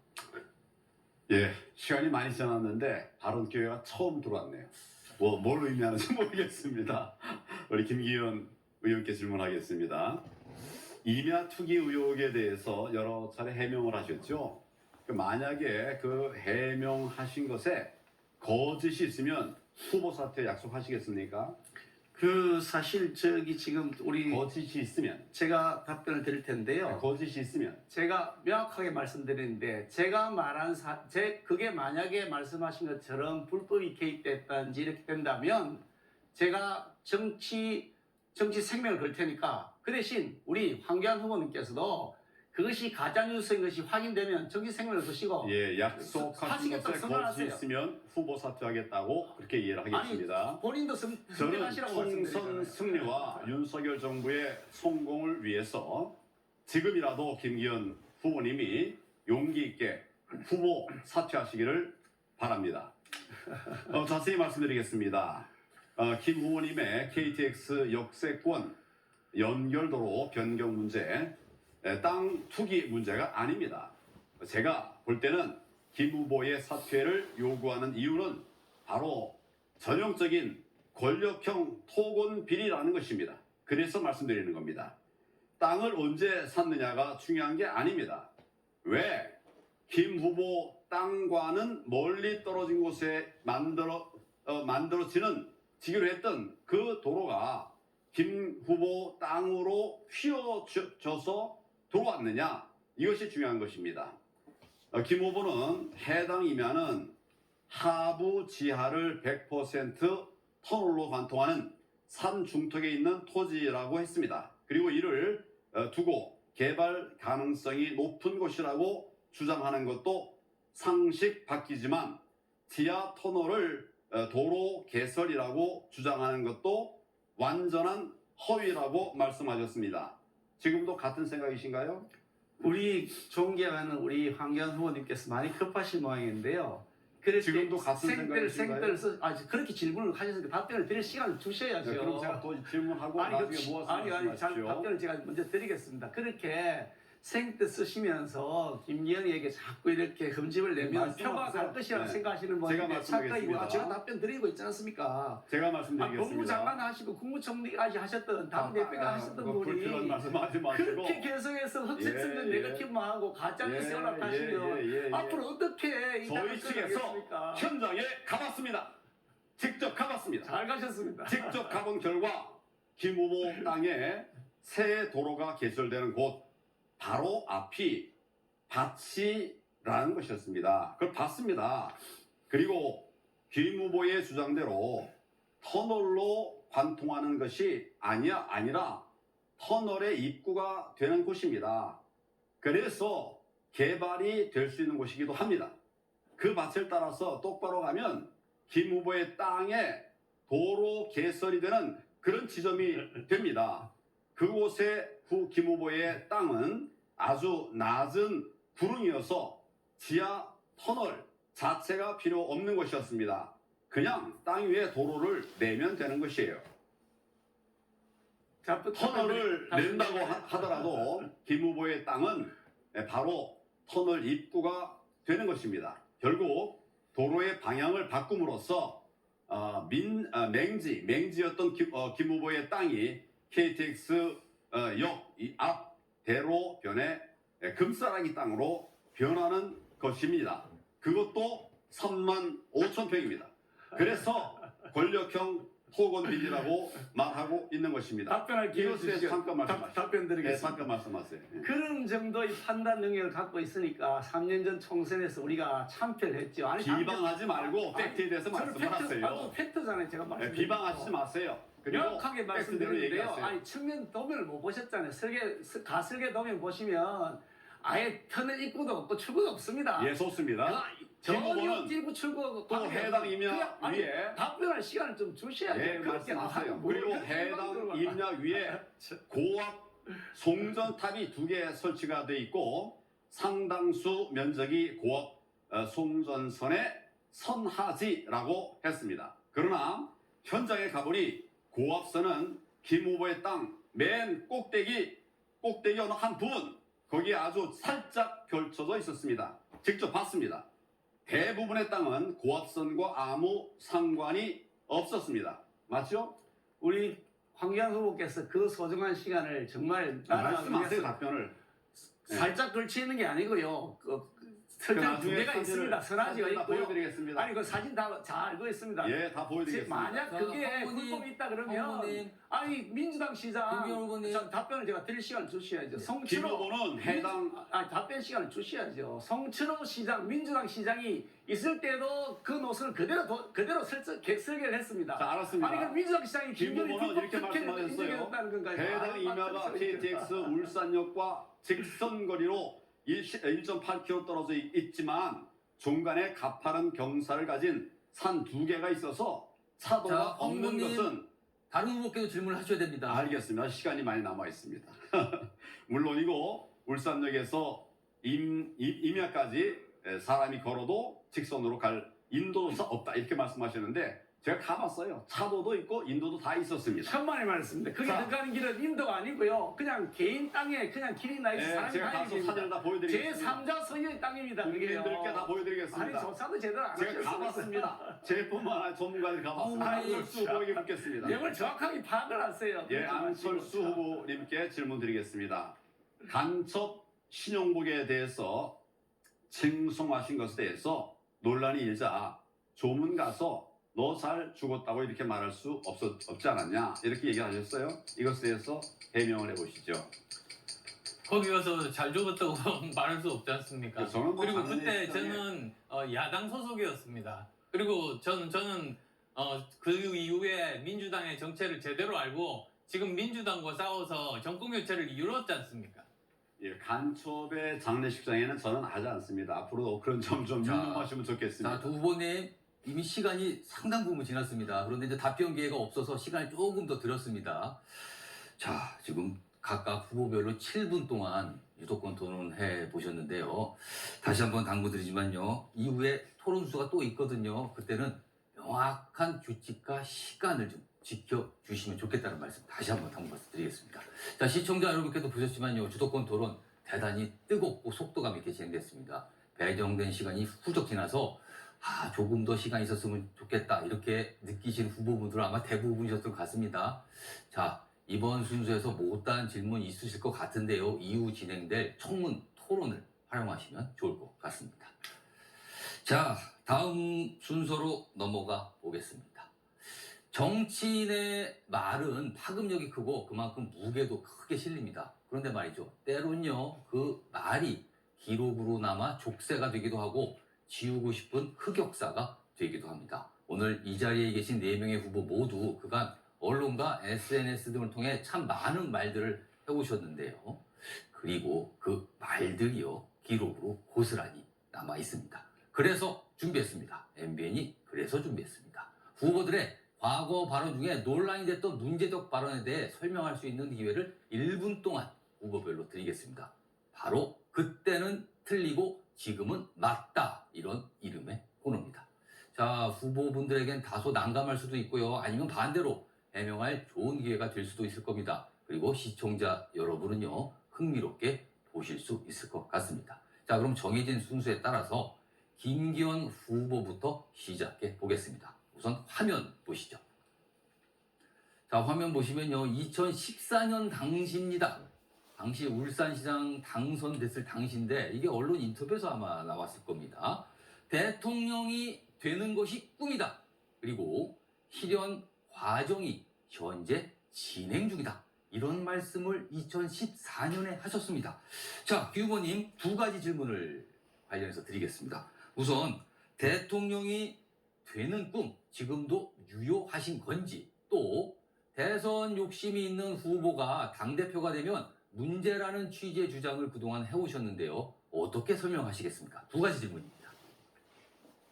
예, 시간이 많이 지났는데 발언 기회가 처음 들어왔네요. 뭘 의미하는지 모르겠습니다. 우리 김기현 의원께 질문하겠습니다. 임야 투기 의혹에 대해서 여러 차례 해명을 하셨죠. 만약에 그 해명하신 것에 거짓이 있으면 후보 사퇴 약속하시겠습니까? 그 사실 지금 우리 거짓이 있으면 제가 답변을 드릴 텐데요. 거짓이 있으면 제가 명확하게 말씀드리는데 제가 말한 그게 만약에 말씀하신 것처럼 불법이 개입됐다든지 이렇게 된다면 제가 정치 생명을 걸 테니까 그 대신 우리 황교안 후보님께서도 그것이 가짜뉴스인 것이 확인되면 정치 생명을 거시고 약속하신 것에 거짓이 있으면 후보 사퇴하겠다고 그렇게 이해를 하겠습니다. 아니, 본인도 저는 선택하시라고 총선 말씀드리잖아요. 승리와 윤석열 정부의 성공을 위해서 지금이라도 김기현 후보님이 용기 있게 후보 사퇴하시기를 바랍니다. 자세히 말씀드리겠습니다. 김 후보님의 KTX 역세권 연결도로 변경 문제, 땅 투기 문제가 아닙니다. 제가 볼 때는 김 후보의 사퇴를 요구하는 이유는 바로 전형적인 권력형 토건 비리라는 것입니다. 그래서 말씀드리는 겁니다. 땅을 언제 샀느냐가 중요한 게 아닙니다. 왜? 김 후보 땅과는 멀리 떨어진 곳에 만들어지는 지기로 했던 그 도로가 김 후보 땅으로 휘어져서 들어왔느냐, 이것이 중요한 것입니다. 김 후보는 해당 임야는 하부 지하를 100% 터널로 관통하는 산 중턱에 있는 토지라고 했습니다. 그리고 이를 두고 개발 가능성이 높은 곳이라고 주장하는 것도 상식 밖이지만 지하 터널을 도로 개설이라고 주장하는 것도 완전한 허위라고 말씀하셨습니다. 지금도 같은 생각이신가요? 우리 존경하는 우리 황교안 후보님께서 많이 급하신 모양인데요. 그래서 지금도 같은 생각이신가요? 그렇게 질문을 하셨으니까 답변을 드릴 시간을 주셔야죠. 네, 그럼 제가 또 질문하고 나중에 모아서 말씀하십시오. 답변을 제가 먼저 드리겠습니다. 그렇게 생뜻 쓰시면서 김기현에게 자꾸 이렇게 흠집을 내면 표가 갈 것이라고 생각하시는 분들 착각이고 제가 답변 드리고 있지 않습니까? 제가 말씀드리겠습니다. 법무부 장관 하시고 국무총리까지 하셨던 당대표가 하셨던 분이 말씀하지 마시고 그렇게 계속해서 흑색선전 네거티브만 하고 가짜뉴스 연락하시면 앞으로 어떻게 저희 측에서 현장에 가봤습니다. 직접 가봤습니다. 잘 가셨습니다. 직접 가본 결과 김 후보 땅에 새 도로가 개설되는 곳 바로 앞이 밭이라는 것이었습니다. 그걸 봤습니다. 그리고 김 후보의 주장대로 터널로 관통하는 것이 아니라 터널의 입구가 되는 곳입니다. 그래서 개발이 될 수 있는 곳이기도 합니다. 그 밭을 따라서 똑바로 가면 김 후보의 땅에 도로 개설이 되는 그런 지점이 됩니다. 그곳에 김 후보의 땅은 아주 낮은 구릉이어서 지하 터널 자체가 필요 없는 것이었습니다. 그냥 땅 위에 도로를 내면 되는 것이에요. 터널을 낸다고 하더라도 김 후보의 땅은 바로 터널 입구가 되는 것입니다. 결국 도로의 방향을 바꿈으로써 맹지였던 김 후보의 땅이 KTX 역 앞 대로 변해 금싸라기 땅으로 변하는 것입니다. 그것도 35,000평입니다. 그래서 권력형 토건비리라고 말하고 있는 것입니다. 답변할 기회 주시죠. 잠깐 말씀하세요. 답변 드리겠습니다. 네, 잠깐 말씀하세요. 그런 정도의 판단 능력을 갖고 있으니까 3년 전 총선에서 우리가 참패를 했죠. 아니, 비방하지 말고 팩트에 대해서 말씀하세요. 팩트잖아요. 제가 말씀. 비방하시지 마세요. 명확하게 말씀드리는데요. 아니 측면 도면을 못 보셨잖아요. 가설계 도면 보시면 아예 터널 입구도 없고 출구도 없습니다. 예, 좋습니다. 전혀 입구 출구 또 해당 임야 위에 답변할 시간을 좀 주셔야죠. 예, 말씀하세요. 그리고 해당 임야 위에 고압 송전탑이 2개 설치가 돼 있고 상당수 면적이 고압 송전선의 선하지라고 했습니다. 그러나 현장에 가보니 고압선은 김 후보의 땅 맨 꼭대기 어느 한 부분 거기에 아주 살짝 걸쳐져 있었습니다. 직접 봤습니다. 대부분의 땅은 고압선과 아무 상관이 없었습니다. 맞죠? 우리 황교안 후보께서 그 소중한 시간을 정말 말씀하세요. 답변을. 살짝 걸치는 게 아니고요. 설정 2개가 있습니다. 선하지가 있고요. 보여드리겠습니다. 아니 그 사진 다 알고 있습니다. 예, 다 보여드리겠습니다. 만약 그게 불법이 있다 그러면 아니 민주당 시장 답변을 제가 드릴 시간을 주셔야죠. 김 후보는 해당 답변 시간을 주셔야죠. 성철호 시장 민주당 시장이 있을 때도 그 노선을 그대로 설계를 했습니다. 자, 알았습니다. 아니 그 민주당 시장이 김 후보는 이렇게 말씀하셨어요. 해당 임야가 KTX 울산역과 직선거리로 1.8km 떨어져 있지만 중간에 가파른 경사를 가진 산 2개가 있어서 차도가 없는 것은 다른 후보께도 질문을 하셔야 됩니다. 알겠습니다. 시간이 많이 남아 있습니다. 물론이고 울산역에서 임야까지 사람이 걸어도 직선으로 갈 인도도 없다 이렇게 말씀하셨는데 제가 가봤어요. 차도도 있고 인도도 다 있었습니다. 천만의 말씀입니다. 그게 들어가는 길은 인도가 아니고요. 그냥 개인 땅에 그냥 길이 나 있어 사람이 제가 가서 사진을 다 보여드리겠습니다. 제3자 소유의 땅입니다. 국민들께 다 보여드리겠습니다. 아니 조사도 제대로 안 제가 가봤습니다. 제뿐만 아니라 전문가들이 가봤습니다. 안철수 후보에게 묻겠습니다. 내용을 정확하게 파악을 하세요. 예, 안철수 후보님께 질문 드리겠습니다. 간첩 신용북에 대해서 칭송하신 것에 대해서 논란이 일자 조문 가서 너 잘 죽었다고 이렇게 말할 수 없지 않았냐 이렇게 얘기하셨어요. 이것에 대해서 해명을 해보시죠. 거기 가서 잘 죽었다고 말할 수 없지 않습니까? 저는 그리고 그때 저는 야당 소속이었습니다. 그리고 저는 그 이후에 민주당의 정체를 제대로 알고 지금 민주당과 싸워서 정권 교체를 이루었지 않습니까? 예, 간첩의 장례식장에는 저는 하지 않습니다. 앞으로도 그런 점 좀 유념하시면 좋겠습니다. 자, 두 후보님 이미 시간이 상당 부분 지났습니다. 그런데 이제 답변 기회가 없어서 시간을 조금 더 드렸습니다. 자, 지금 각각 후보별로 7분 동안 유도권 토론해 보셨는데요. 다시 한번 당부드리지만요. 이후에 토론 수가 또 있거든요. 그때는 명확한 규칙과 시간을 좀 지켜주시면 좋겠다는 말씀 다시 한번 당부 말씀드리겠습니다. 자, 시청자 여러분께도 보셨지만요. 주도권 토론 대단히 뜨겁고 속도감 있게 진행됐습니다. 배정된 시간이 훌쩍 지나서 조금 더 시간이 있었으면 좋겠다 이렇게 느끼시는 후보분들은 아마 대부분이셨을 것 같습니다. 자, 이번 순서에서 못다한 질문 있으실 것 같은데요. 이후 진행될 청문 토론을 활용하시면 좋을 것 같습니다. 자, 다음 순서로 넘어가 보겠습니다. 정치인의 말은 파급력이 크고 그만큼 무게도 크게 실립니다. 그런데 말이죠. 때론요, 그 말이 기록으로 남아 족쇄가 되기도 하고 지우고 싶은 흑역사가 되기도 합니다. 오늘 이 자리에 계신 4명의 후보 모두 그간 언론과 SNS 등을 통해 참 많은 말들을 해오셨는데요. 그리고 그 말들이요, 기록으로 고스란히 남아 있습니다. 그래서 준비했습니다. MBN이 그래서 준비했습니다. 후보들의 과거 발언 중에 논란이 됐던 문제적 발언에 대해 설명할 수 있는 기회를 1분 동안 후보별로 드리겠습니다. 바로 그때는 틀리고 지금은 맞다, 이런 이름의 코너입니다. 자, 후보분들에겐 다소 난감할 수도 있고요. 아니면 반대로 해명할 좋은 기회가 될 수도 있을 겁니다. 그리고 시청자 여러분은요, 흥미롭게 보실 수 있을 것 같습니다. 자, 그럼 정해진 순서에 따라서 김기현 후보부터 시작해 보겠습니다. 우선 화면 보시죠. 자, 화면 보시면요, 2014년 당시입니다. 당시 울산시장 당선됐을 당시인데 이게 언론 인터뷰에서 아마 나왔을 겁니다. 대통령이 되는 것이 꿈이다. 그리고 실현 과정이 현재 진행 중이다. 이런 말씀을 2014년에 하셨습니다. 자, 기 후보님 2가지 질문을 관련해서 드리겠습니다. 우선 대통령이 되는 꿈 지금도 유효하신 건지, 또 대선 욕심이 있는 후보가 당대표가 되면 문제라는 취지의 주장을 그동안 해오셨는데요. 어떻게 설명하시겠습니까? 2가지 질문입니다.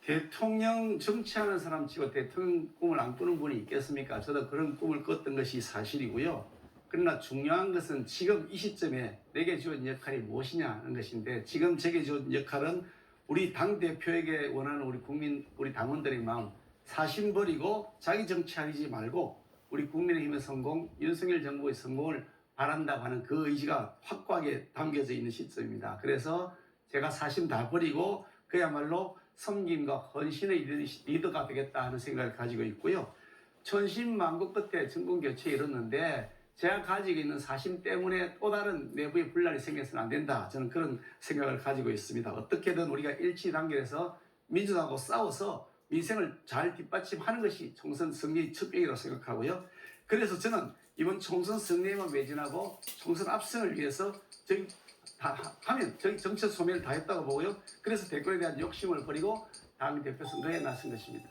대통령 정치하는 사람 치고 대통령 꿈을 안 꾸는 분이 있겠습니까? 저도 그런 꿈을 꿨던 것이 사실이고요. 그러나 중요한 것은 지금 이 시점에 내게 주어진 역할이 무엇이냐 하는 것인데, 지금 제게 주어진 역할은 우리 당대표에게 원하는 우리 국민, 우리 당원들의 마음, 사심 버리고 자기 정치하지 말고 우리 국민의힘의 성공, 윤석열 정부의 성공을 바란다고 하는 그 의지가 확고하게 담겨져 있는 시점입니다. 그래서 제가 사심 다 버리고 그야말로 섬김과 헌신의 리더가 되겠다 하는 생각을 가지고 있고요. 천신만고 끝에 정권 교체에 이뤘는데 제가 가지고 있는 사심 때문에 또 다른 내부의 분란이 생겨서는 안 된다. 저는 그런 생각을 가지고 있습니다. 어떻게든 우리가 일치단결해서 민주당하고 싸워서 민생을 잘 뒷받침하는 것이 총선 승리의 첫 병이라고 생각하고요. 그래서 저는 이번 총선 승리에만 매진하고 총선 압승을 위해서 저기 정치 소멸을 다 했다고 보고요. 그래서 대권에 대한 욕심을 버리고 당대표 선거에 나선 것입니다.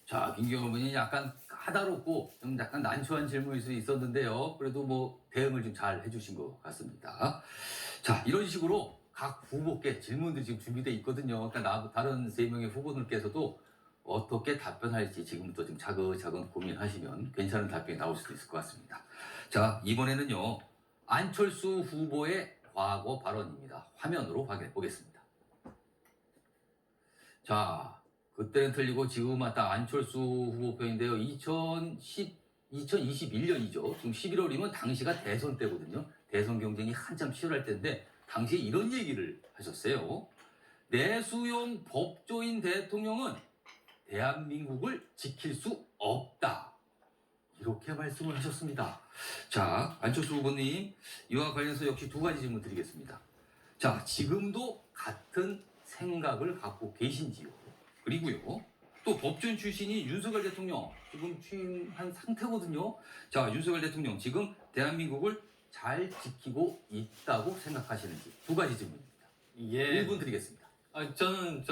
자, 김기현 후보님 약간 까다롭고 좀 약간 난처한 질문일 수 있었는데요. 그래도 뭐 대응을 좀 잘 해주신 것 같습니다. 자, 이런 식으로 각 후보께 질문들이 지금 준비되어 있거든요. 그러니까 다른 3명의 후보들께서도 어떻게 답변할지 지금부터 좀 차근차근 고민하시면 괜찮은 답변이 나올 수도 있을 것 같습니다. 자, 이번에는요, 안철수 후보의 과거 발언입니다. 화면으로 확인해 보겠습니다. 자, 그때는 틀리고 지금 맞다, 안철수 후보 표인데요. 2021년이죠. 지금 11월이면 당시가 대선 때거든요. 대선 경쟁이 한참 치열할 때인데 당시에 이런 얘기를 하셨어요. 내수용 법조인 대통령은 대한민국을 지킬 수 없다. 이렇게 말씀을 하셨습니다. 자, 안철수 후보님, 이와 관련해서 역시 2가지 질문 드리겠습니다. 자, 지금도 같은 생각을 갖고 계신지요? 그리고요, 또 법조인 출신이 윤석열 대통령 지금 취임한 상태거든요. 자, 윤석열 대통령 지금 대한민국을 잘 지키고 있다고 생각하시는지 2가지 질문입니다. 예. 1분 드리겠습니다. 저는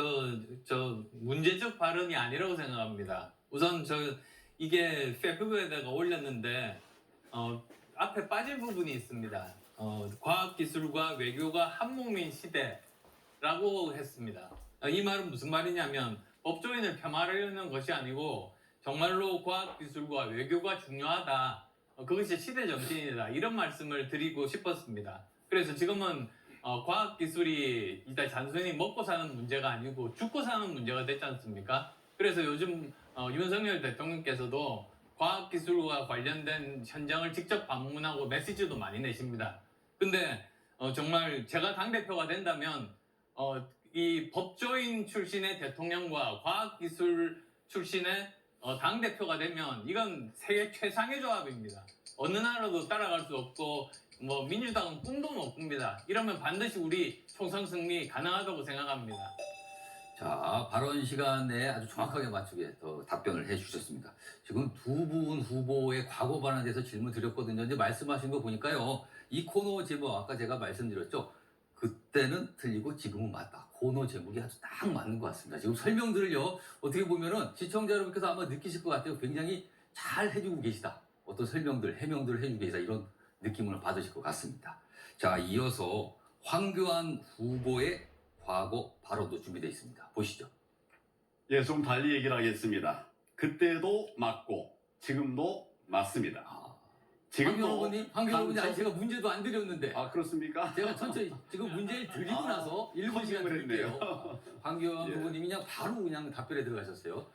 저 문제적 발언이 아니라고 생각합니다. 우선 이게 페이스북에다가 올렸는데 앞에 빠진 부분이 있습니다. 과학기술과 외교가 한몸인 시대라고 했습니다. 이 말은 무슨 말이냐면 법조인을 폄하하려는 것이 아니고 정말로 과학기술과 외교가 중요하다. 그것이 시대 정신이다. 이런 말씀을 드리고 싶었습니다. 그래서 지금은 과학기술이 일단 단순히 먹고 사는 문제가 아니고 죽고 사는 문제가 됐지 않습니까? 그래서 요즘 윤석열 대통령께서도 과학기술과 관련된 현장을 직접 방문하고 메시지도 많이 내십니다. 근데 정말 제가 당대표가 된다면 이 법조인 출신의 대통령과 과학기술 출신의 당대표가 되면 이건 세계 최상의 조합입니다. 어느 나라도 따라갈 수 없고 민주당은 꿈도 못 꿉니다. 이러면 반드시 우리 총선 승리 가능하다고 생각합니다. 자, 발언 시간에 아주 정확하게 맞추게 답변을 해주셨습니다. 지금 두 분 후보의 과거 발언에 대해서 질문 드렸거든요. 이제 말씀하신 거 보니까요. 이 코너 제목 아까 제가 말씀드렸죠. 그때는 틀리고 지금은 맞다. 코너 제목이 아주 딱 맞는 것 같습니다. 지금 설명들을요. 어떻게 보면은 시청자 여러분께서 아마 느끼실 것 같아요. 굉장히 잘 해주고 계시다. 어떤 설명들, 해명들을 해주고 계시다. 이런 느낌을 받으실 것 같습니다. 자, 이어서 황교안 후보의 과거 발언도 준비되어 있습니다. 보시죠. 예, 좀 달리 얘기를 하겠습니다. 그때도 맞고 지금도 맞습니다. 황교안 후보님, 아니 제가 문제도 안 드렸는데. 아, 그렇습니까? 제가 천천히 지금 문제를 드리고 나서 1분 시간 드릴게요. 황교안 후보님이 그냥 바로 그냥 답변에 들어가셨어요.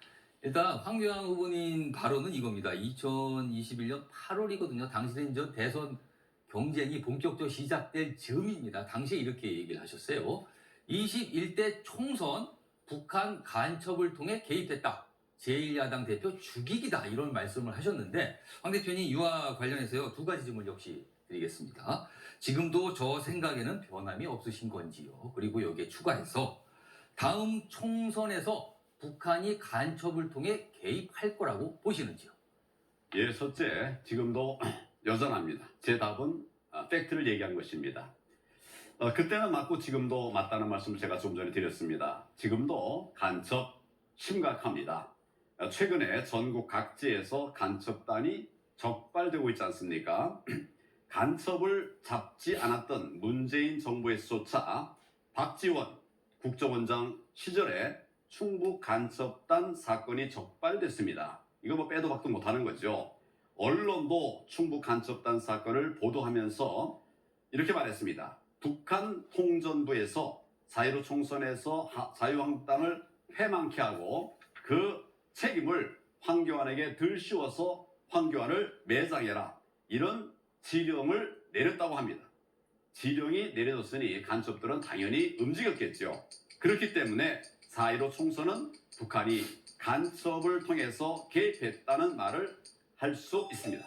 일단 황교안 후보님 발언은 이겁니다. 2021년 8월이거든요. 당시는 저 대선 경쟁이 본격적으로 시작될 즈음입니다. 당시에 이렇게 얘기를 하셨어요. 21대 총선 북한 간첩을 통해 개입했다. 제1야당 대표 죽이기다. 이런 말씀을 하셨는데 황 대표님 이와 관련해서요. 두 가지 질문 역시 드리겠습니다. 지금도 저 생각에는 변함이 없으신 건지요. 그리고 여기에 추가해서 다음 총선에서 북한이 간첩을 통해 개입할 거라고 보시는지요? 예, 첫째, 지금도 여전합니다. 제 답은 팩트를 얘기한 것입니다. 그때는 맞고 지금도 맞다는 말씀을 제가 좀 전에 드렸습니다. 지금도 간첩 심각합니다. 최근에 전국 각지에서 간첩단이 적발되고 있지 않습니까? 간첩을 잡지 않았던 문재인 정부에서조차 박지원 국정원장 시절에 충북 간첩단 사건이 적발됐습니다. 이거 뭐 빼도 박도 못하는 거죠. 언론도 충북 간첩단 사건을 보도하면서 이렇게 말했습니다. 북한 통전부에서 4.15 총선에서 자유한국당을 패망케 하고 그 책임을 황교안에게 들씌워서 황교안을 매장해라. 이런 지령을 내렸다고 합니다. 지령이 내려졌으니 간첩들은 당연히 움직였겠죠. 그렇기 때문에 4.15 총선은 북한이 간첩을 통해서 개입했다는 말을 할 수 있습니다.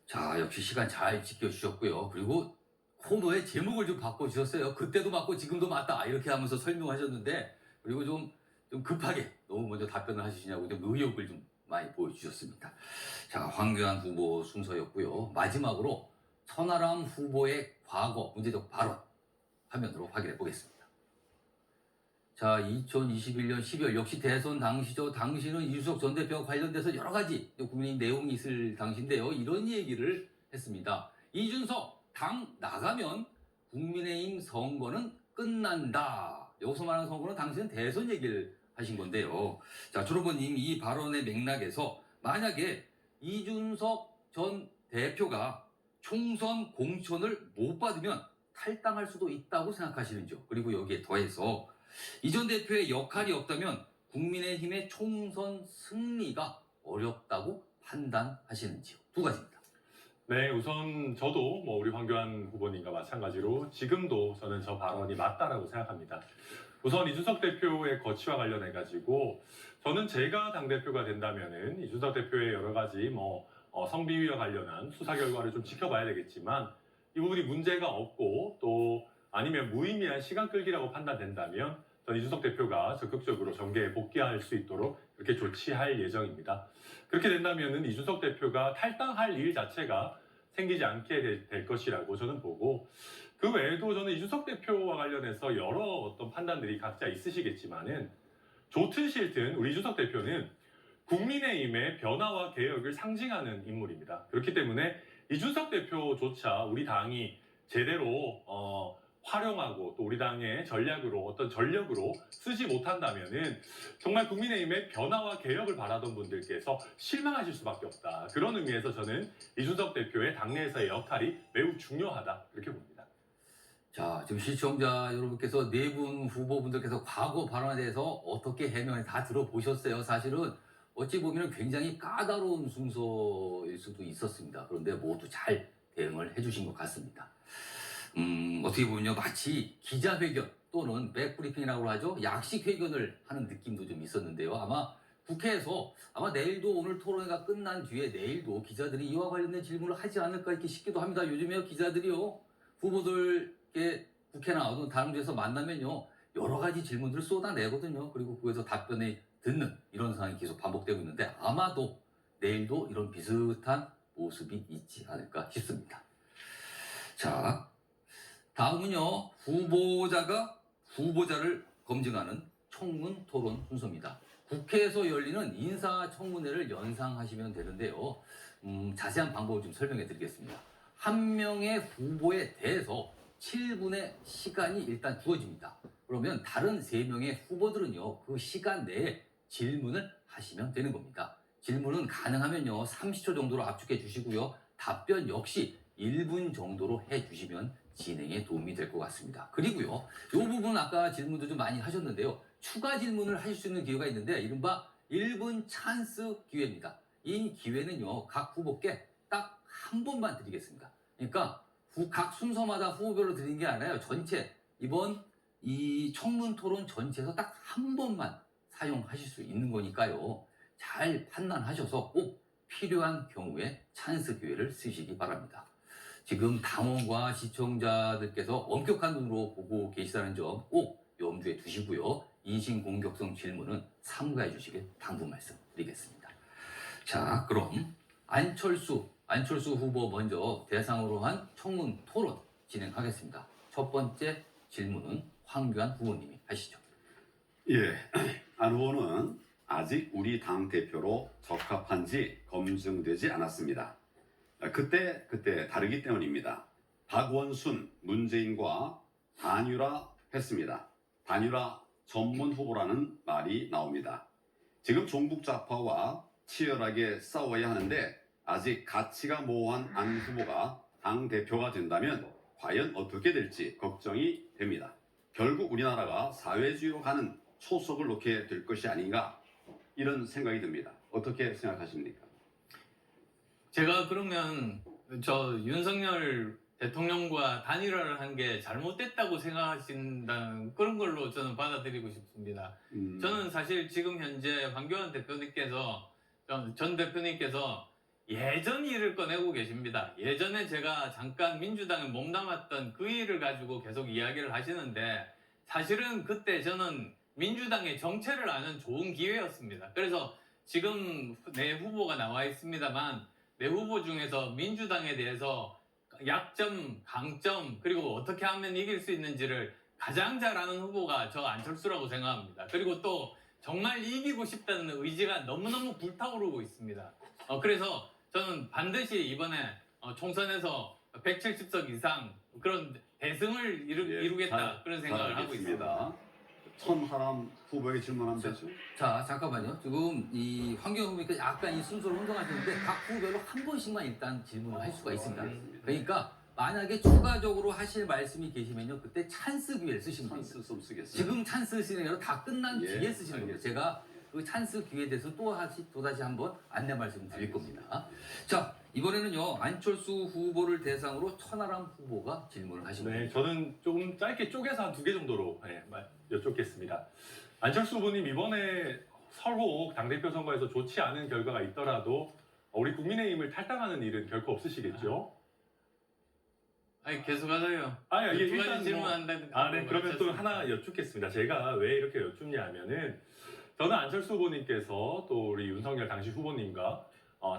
자, 역시 시간 잘 지켜주셨고요. 그리고 코너의 제목을 좀 바꿔주셨어요. 그때도 맞고 지금도 맞다. 이렇게 하면서 설명하셨는데 그리고 좀 급하게 너무 먼저 답변을 하시냐고 좀 의욕을 좀 많이 보여주셨습니다. 자, 황교안 후보 순서였고요. 마지막으로 천하람 후보의 과거 문제적 발언 화면으로 확인해 보겠습니다. 자, 2021년 12월 역시 대선 당시죠. 당시는 이준석 전 대표와 관련돼서 여러 가지 국민 내용이 있을 당시인데요. 이런 얘기를 했습니다. 이준석 당 나가면 국민의힘 선거는 끝난다. 여기서 말하는 선거는 당시는 대선 얘기를 하신 건데요. 자, 조로버님 이 발언의 맥락에서 만약에 이준석 전 대표가 총선 공천을 못 받으면 탈당할 수도 있다고 생각하시는지요? 그리고 여기에 더해서 이 전 대표의 역할이 없다면 국민의힘의 총선 승리가 어렵다고 판단하시는지요? 두 가지입니다. 네, 우선 저도 우리 황교안 후보님과 마찬가지로 지금도 저는 저 발언이 맞다라고 생각합니다. 우선 이준석 대표의 거취와 관련해가지고 저는 제가 당대표가 된다면은 이준석 대표의 여러 가지 성비위와 관련한 수사 결과를 좀 지켜봐야 되겠지만 이 부분이 문제가 없고 또 아니면 무의미한 시간 끌기라고 판단된다면 전 이준석 대표가 적극적으로 정계에 복귀할 수 있도록 그렇게 조치할 예정입니다. 그렇게 된다면 이준석 대표가 탈당할 일 자체가 생기지 않게 될 것이라고 저는 보고 그 외에도 저는 이준석 대표와 관련해서 여러 어떤 판단들이 각자 있으시겠지만은 좋든 싫든 우리 이준석 대표는 국민의힘의 변화와 개혁을 상징하는 인물입니다. 그렇기 때문에 이준석 대표조차 우리 당이 제대로 활용하고 또 우리 당의 전략으로 어떤 전력으로 쓰지 못한다면은 정말 국민의힘의 변화와 개혁을 바라던 분들께서 실망하실 수밖에 없다. 그런 의미에서 저는 이준석 대표의 당내에서의 역할이 매우 중요하다 이렇게 봅니다. 자, 지금 시청자 여러분께서 네 분 후보분들께서 과거 발언에 대해서 어떻게 해명을 다 들어보셨어요. 사실은 어찌 보면 굉장히 까다로운 순서일 수도 있었습니다. 그런데 모두 잘 대응을 해주신 것 같습니다. 어떻게 보면요, 마치 기자회견 또는 백브리핑이라고 하죠. 약식회견을 하는 느낌도 좀 있었는데요. 아마 국회에서 아마 내일도 오늘 토론회가 끝난 뒤에 내일도 기자들이 이와 관련된 질문을 하지 않을까 이렇게 싶기도 합니다. 요즘에 기자들이요, 후보들께 국회나 어떤 다른 데서 만나면요, 여러 가지 질문들을 쏟아내거든요. 그리고 그거에서 답변이 듣는 이런 상황이 계속 반복되고 있는데 아마도 내일도 이런 비슷한 모습이 있지 않을까 싶습니다. 자, 다음은요, 후보자가 후보자를 검증하는 청문 토론 순서입니다. 국회에서 열리는 인사청문회를 연상하시면 되는데요. 자세한 방법을 좀 설명해 드리겠습니다. 한 명의 후보에 대해서 7분의 시간이 일단 주어집니다. 그러면 다른 3명의 후보들은요, 그 시간 내에 질문을 하시면 되는 겁니다. 질문은 가능하면요, 30초 정도로 압축해 주시고요. 답변 역시 1분 정도로 해 주시면 진행에 도움이 될 것 같습니다. 그리고요, 이 부분 아까 질문도 좀 많이 하셨는데요. 추가 질문을 하실 수 있는 기회가 있는데 이른바 1분 찬스 기회입니다. 이 기회는요, 각 후보께 딱 한 번만 드리겠습니다. 그러니까 각 순서마다 후보별로 드리는 게 아니라요. 전체 이번 이 청문 토론 전체에서 딱 한 번만 사용하실 수 있는 거니까요. 잘 판단하셔서 꼭 필요한 경우에 찬스 기회를 쓰시기 바랍니다. 지금 당원과 시청자들께서 엄격한 눈으로 보고 계시다는 점 꼭 염두에 두시고요. 인신공격성 질문은 삼가해 주시길 당부 말씀드리겠습니다. 자, 그럼 안철수 후보 먼저 대상으로 한 청문 토론 진행하겠습니다. 첫 번째 질문은 황교안 후보님이 하시죠. 예, 안 후보는 아직 우리 당 대표로 적합한지 검증되지 않았습니다. 그때 다르기 때문입니다. 박원순, 문재인과 단일화했습니다. 단일화 전문 후보라는 말이 나옵니다. 지금 종북 좌파와 치열하게 싸워야 하는데 아직 가치가 모호한 안 후보가 당 대표가 된다면 과연 어떻게 될지 걱정이 됩니다. 결국 우리나라가 사회주의로 가는 초석을 놓게 될 것이 아닌가 이런 생각이 듭니다. 어떻게 생각하십니까? 제가 그러면 저 윤석열 대통령과 단일화를 한 게 잘못됐다고 생각하신다는 그런 걸로 저는 받아들이고 싶습니다. 저는 사실 지금 현재 황교안 대표님께서 전 대표님께서 예전 일을 꺼내고 계십니다. 예전에 제가 잠깐 민주당에 몸담았던 그 일을 가지고 계속 이야기를 하시는데 사실은 그때 저는 민주당의 정체를 아는 좋은 기회였습니다. 그래서 지금 내 후보가 나와 있습니다만 내 후보 중에서 민주당에 대해서 약점, 강점, 그리고 어떻게 하면 이길 수 있는지를 가장 잘 아는 후보가 저 안철수라고 생각합니다. 그리고 또 정말 이기고 싶다는 의지가 너무너무 불타오르고 있습니다. 그래서 저는 반드시 이번에 총선에서 170석 이상 그런 대승을 이루겠다 그런 생각을 하고 있습니다. 천하람 후보에게 질문하면 되죠. 자, 잠깐만요. 지금 이 황교안 후보님께서 약간 이 순서를 혼동하시는데 각 후보별로 한 번씩만 일단 질문을 할 수가 있습니다. 그러니까 만약에 추가적으로 하실 말씀이 계시면요, 그때 찬스 기회를 쓰시면 됩니다. 찬스 좀 쓰겠어요. 지금 찬스 쓰시는 게 다 끝난 예, 뒤에 쓰시는 겁니다. 제가 그 찬스 기회에 대해서 또다시 한번 안내 말씀 드릴 겁니다. 자, 이번에는요, 안철수 후보를 대상으로 천하람 후보가 질문을 하십니다. 네, 저는 조금 짧게 쪼개서 한 2개 정도로 여쭙겠습니다. 안철수 후보님, 이번에 설혹 당대표 선거에서 좋지 않은 결과가 있더라도 우리 국민의힘을 탈당하는 일은 결코 없으시겠죠? 아니, 계속하세요. 예, 두 가지 일단 질문한다는. 네, 그러면 또 하나 여쭙겠습니다. 제가 왜 이렇게 여쭙냐면은 저는 안철수 후보님께서 또 우리 윤석열 당시 후보님과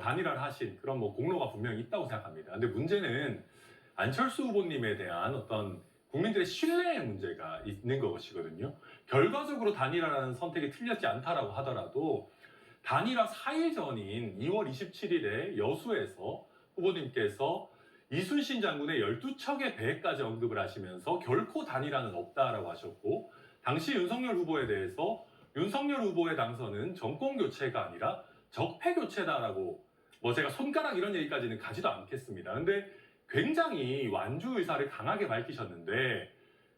단일화를 하신 그런 공로가 분명히 있다고 생각합니다. 근데 문제는 안철수 후보님에 대한 어떤 국민들의 신뢰의 문제가 있는 것이거든요. 결과적으로 단일화라는 선택이 틀렸지 않다라고 하더라도 단일화 4일 전인 2월 27일에 여수에서 후보님께서 이순신 장군의 12척의 배까지 언급을 하시면서 결코 단일화는 없다라고 하셨고, 당시 윤석열 후보에 대해서 윤석열 후보의 당선은 정권 교체가 아니라 적폐 교체다라고, 제가 손가락 이런 얘기까지는 가지도 않겠습니다. 근데 굉장히 완주 의사를 강하게 밝히셨는데,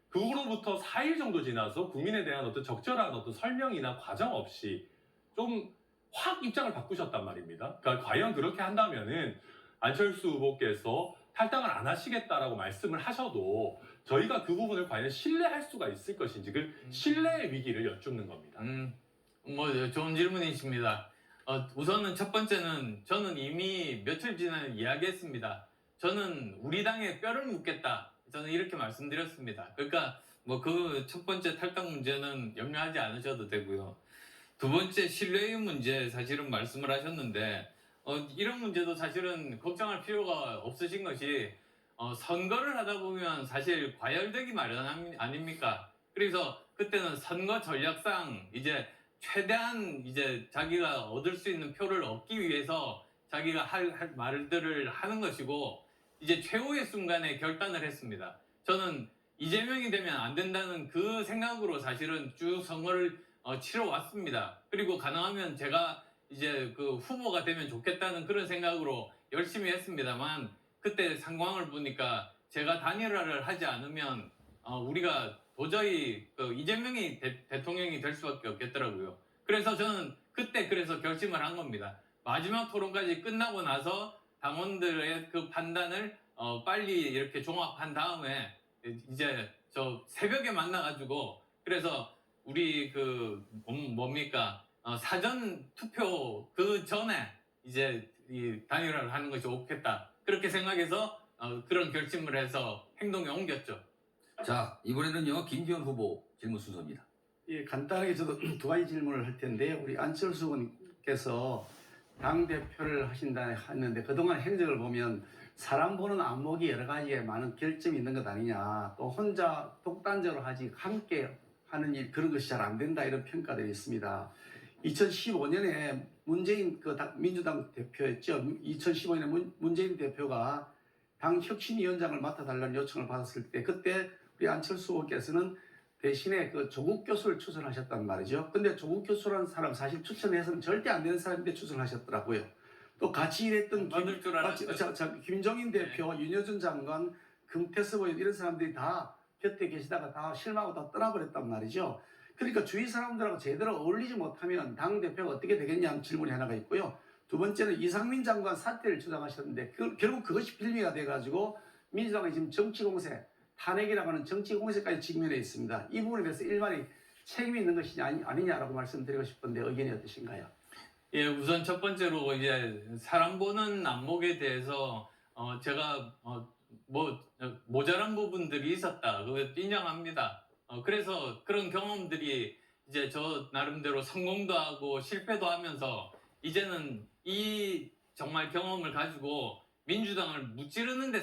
그후로부터 4일 정도 지나서 국민에 대한 어떤 적절한 어떤 설명이나 과정 없이 좀 확 입장을 바꾸셨단 말입니다. 그러니까 과연 그렇게 한다면은 안철수 후보께서 탈당을 안 하시겠다라고 말씀을 하셔도 저희가 그 부분을 과연 신뢰할 수가 있을 것인지, 그 신뢰의 위기를 여쭙는 겁니다. 좋은 질문이십니다. 우선은 첫 번째는 저는 이미 며칠 전에 이야기했습니다. 저는 우리 당에 뼈를 묻겠다. 저는 이렇게 말씀드렸습니다. 그러니까 그 첫 번째 탈당 문제는 염려하지 않으셔도 되고요. 두 번째 신뢰의 문제 사실은 말씀을 하셨는데 이런 문제도 사실은 걱정할 필요가 없으신 것이 선거를 하다 보면 사실 과열되기 마련 아닙니까? 그래서 그때는 선거 전략상 이제 최대한 이제 자기가 얻을 수 있는 표를 얻기 위해서 자기가 할 말들을 하는 것이고, 이제 최후의 순간에 결단을 했습니다. 저는 이재명이 되면 안 된다는 그 생각으로 사실은 쭉 선거를 치러 왔습니다. 그리고 가능하면 제가 이제 그 후보가 되면 좋겠다는 그런 생각으로 열심히 했습니다만, 그때 상황을 보니까 제가 단일화를 하지 않으면 우리가 도저히 이재명이 대통령이 될 수밖에 없겠더라고요. 그래서 저는 그때 결심을 한 겁니다. 마지막 토론까지 끝나고 나서 당원들의 그 판단을 빨리 이렇게 종합한 다음에 이제 저 새벽에 만나가지고, 그래서 우리 사전 투표 그 전에 이제 이 단일화를 하는 것이 옳겠다, 그렇게 생각해서 그런 결심을 해서 행동에 옮겼죠. 자, 이번에는요 김기현 후보 질문 순서입니다. 예, 간단하게 저도 두 가지 질문을 할 텐데, 우리 안철수 의원께서 당대표를 하신다 했는데 그동안 행적을 보면 사람 보는 안목이 여러 가지에 많은 결점이 있는 것 아니냐, 또 혼자 독단적으로 하지 함께 하는 일, 그런 것이 잘 안 된다, 이런 평가들이 있습니다. 2015년에 문재인 민주당 대표였죠. 2015년에 문재인 대표가 당 혁신위원장을 맡아달라는 요청을 받았을 때, 그때 우리 안철수 후보께서는 대신에 조국 교수를 추천하셨단 말이죠. 근데 조국 교수라는 사람 사실 추천해서는 절대 안 되는 사람인데 추천하셨더라고요. 또 같이 일했던 김종인 대표, 윤여준 장관, 금태섭 의원, 이런 사람들이 다 곁에 계시다가 다 실망하고 다 떠나버렸단 말이죠. 그러니까 주위 사람들하고 제대로 어울리지 못하면 당대표가 어떻게 되겠냐는 질문이 하나가 있고요. 두 번째는 이상민 장관 사퇴를 주장하셨는데 결국 그것이 빌미가 돼가지고 민주당이 지금 정치공세, 탄핵이라고 하는 정치공세까지 직면해 있습니다. 이 부분에 대해서 일반이 책임이 있는 것이 아니냐라고 말씀드리고 싶은데 의견이 어떠신가요? 예, 우선 첫 번째로 이제 사람 보는 안목에 대해서 제가 모자란 부분들이 있었다, 그거 인정합니다. 그래서 그런 경험들이 이제 저 나름대로 성공도 하고 실패도 하면서 이제는 이 정말 경험을 가지고 민주당을 무찌르는 데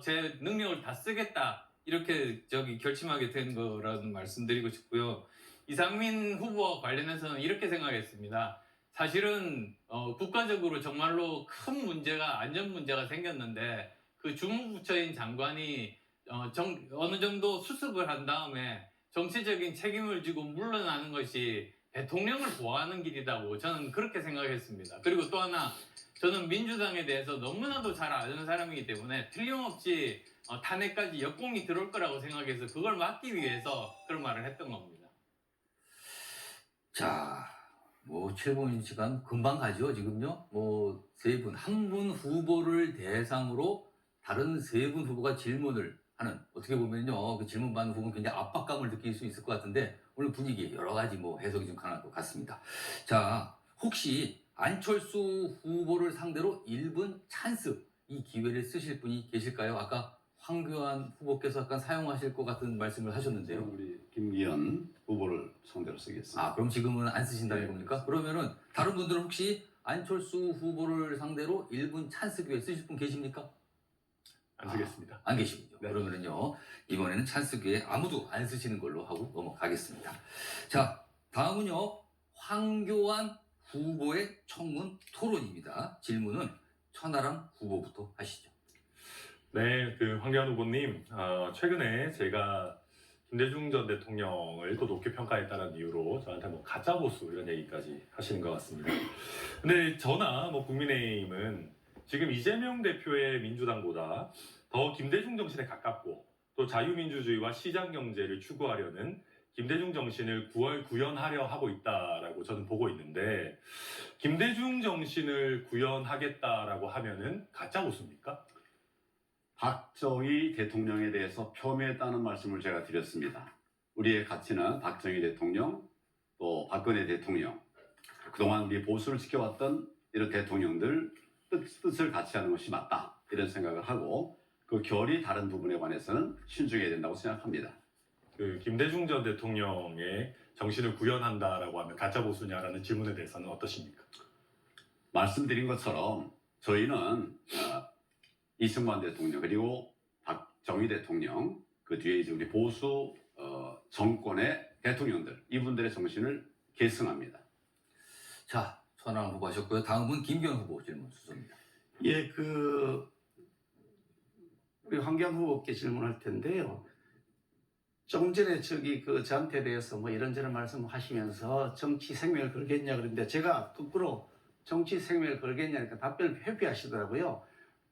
제 능력을 다 쓰겠다, 이렇게 결심하게 된 거라는 말씀드리고 싶고요. 이상민 후보와 관련해서는 이렇게 생각했습니다. 사실은 국가적으로 정말로 큰 문제가, 안전 문제가 생겼는데 그 주무부처인 장관이 어느 정도 수습을 한 다음에 정치적인 책임을 지고 물러나는 것이 대통령을 보호하는 길이라고 저는 그렇게 생각했습니다. 그리고 또 하나, 저는 민주당에 대해서 너무나도 잘 아는 사람이기 때문에 틀림없이 탄핵까지 역공이 들어올 거라고 생각해서 그걸 막기 위해서 그런 말을 했던 겁니다. 자, 7분 시간 금방 가죠, 지금요. 세 분, 한 분 후보를 대상으로 다른 세 분 후보가 질문을 하는, 어떻게 보면요, 그 질문 받는 후보는 굉장히 압박감을 느낄 수 있을 것 같은데, 오늘 분위기 여러 가지 해석이 좀 가능할 것 같습니다. 자, 혹시 안철수 후보를 상대로 1분 찬스, 이 기회를 쓰실 분이 계실까요? 아까 황교안 후보께서 약간 사용하실 것 같은 말씀을 하셨는데요. 우리 김기현 후보를 상대로 쓰겠습니다. 그럼 지금은 안 쓰신다는 겁니까? 그러면은 다른 분들은 혹시 안철수 후보를 상대로 1분 찬스 기회 쓰실 분 계십니까? 안 쓰겠습니다. 안 계시군요. 네. 그러면은요, 이번에는 찬스 기회에 아무도 안 쓰시는 걸로 하고 넘어가겠습니다. 자, 다음은요, 황교안 후보의 청문 토론입니다. 질문은 천하람 후보부터 하시죠. 네, 그 황교안 후보님, 최근에 제가 김대중 전 대통령을 또 높게 평가했다는 이유로 저한테 뭐 가짜 보수 이런 얘기까지 하시는 것 같습니다. 근데 저나 뭐 국민의힘은 지금 이재명 대표의 민주당보다 더 김대중 정신에 가깝고 또 자유민주주의와 시장 경제를 추구하려는 김대중 정신을 구현하려 하고 있다라고 저는 보고 있는데, 김대중 정신을 구현하겠다라고 하면은 가짜 보수입니까? 박정희 대통령에 대해서 폄훼했다는 말씀을 제가 드렸습니다. 우리의 가치는 박정희 대통령, 또 박근혜 대통령, 그동안 우리 보수를 지켜왔던 이런 대통령들 뜻을 같이 하는 것이 맞다, 이런 생각을 하고 그 결이 다른 부분에 관해서는 신중해야 된다고 생각합니다. 그 김대중 전 대통령의 정신을 구현한다라고 하면 가짜 보수냐라는 질문에 대해서는 어떠십니까? 말씀드린 것처럼 저희는 이승만 대통령 그리고 박정희 대통령, 그 뒤에 이제 우리 보수 정권의 대통령들, 이분들의 정신을 계승합니다. 자, 천하람 후보 하셨고요. 다음은 김기현 후보 질문 주소입니다. 예, 우리 황교안 후보께 질문할 텐데요. 조금 전에 저한테 대해서 뭐 이런저런 말씀하시면서 정치 생명을 걸겠냐 그랬는데, 제가 거꾸로 정치 생명을 걸겠냐니까 답변을 회피하시더라고요.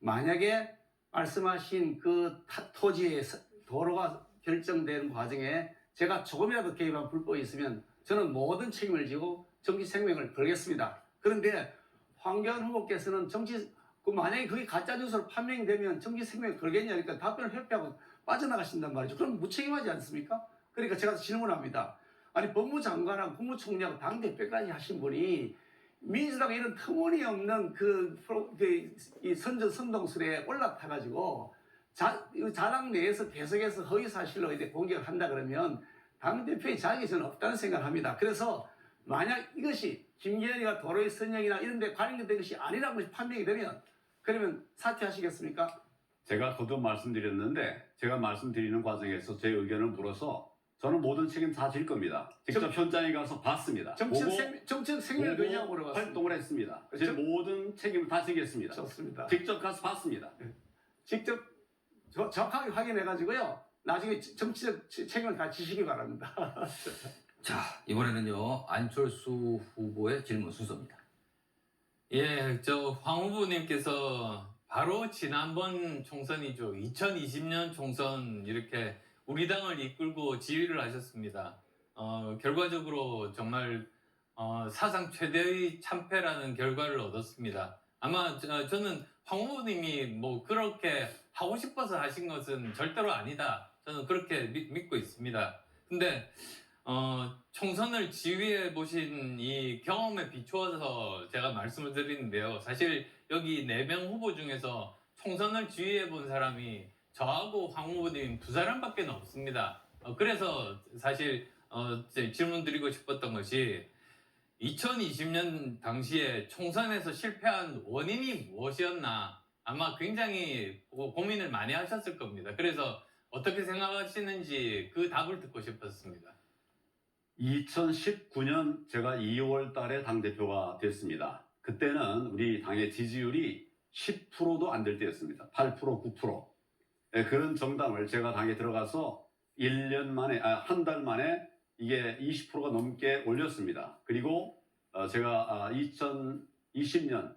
만약에 말씀하신 그 토지의 도로가 결정되는 과정에 제가 조금이라도 개입한 불법이 있으면 저는 모든 책임을 지고 정치 생명을 걸겠습니다. 그런데 황교안 후보께서는 만약에 그게 가짜 뉴스로 판명되면 정치 생명을 걸겠냐니까 답변을 회피하고 빠져나가신단 말이죠. 그럼 무책임하지 않습니까? 그러니까 제가 질문합니다. 아니, 법무장관하고 국무총리하고 당대표까지 하신 분이 민주당의 이런 터무니없는 이 선동술에 올라타가지고 자당 내에서 계속해서 허위사실로 이제 공격을 한다 그러면 당대표의 자격이 저는 없다는 생각을 합니다. 그래서 만약 이것이 김기현이가 도로의 선정이나 이런 데 관련된 것이 아니라고 판명이 되면 그러면 사퇴하시겠습니까? 제가 거듭 말씀드렸는데, 제가 말씀드리는 과정에서 제 의견을 물어서 저는 모든 책임 다 질 겁니다. 직접 현장에 가서 봤습니다. 정치적 생명을 왜냐고 물어봤습니다. 활동을 했습니다. 제 모든 책임을 다 지겠습니다. 좋습니다. 직접 가서 봤습니다. 직접 정확하게 확인해가지고요, 나중에 정치적 책임을 다 지시기 바랍니다. 자, 이번에는요, 안철수 후보의 질문 순서입니다. 예, 황 후보님께서 바로 지난번 총선이죠. 2020년 총선 이렇게 우리 당을 이끌고 지휘를 하셨습니다. 결과적으로 정말 사상 최대의 참패라는 결과를 얻었습니다. 아마 저는 황 후보님이 뭐 그렇게 하고 싶어서 하신 것은 절대로 아니다. 저는 그렇게 믿고 있습니다. 근데 총선을 지휘해 보신 이 경험에 비추어서 제가 말씀을 드리는데요. 사실 여기 4명 후보 중에서 총선을 지휘해 본 사람이 저하고 황 후보님 2사람밖에 없습니다. 그래서 사실 질문 드리고 싶었던 것이 2020년 당시에 총선에서 실패한 원인이 무엇이었나, 아마 굉장히 고민을 많이 하셨을 겁니다. 그래서 어떻게 생각하시는지 그 답을 듣고 싶었습니다. 2019년 제가 2월 달에 당대표가 됐습니다. 그때는 우리 당의 지지율이 10%도 안 될 때였습니다. 8%, 9%. 네, 그런 정당을 제가 당에 들어가서 1년 만에, 한 달 만에 이게 20%가 넘게 올렸습니다. 그리고 제가 2020년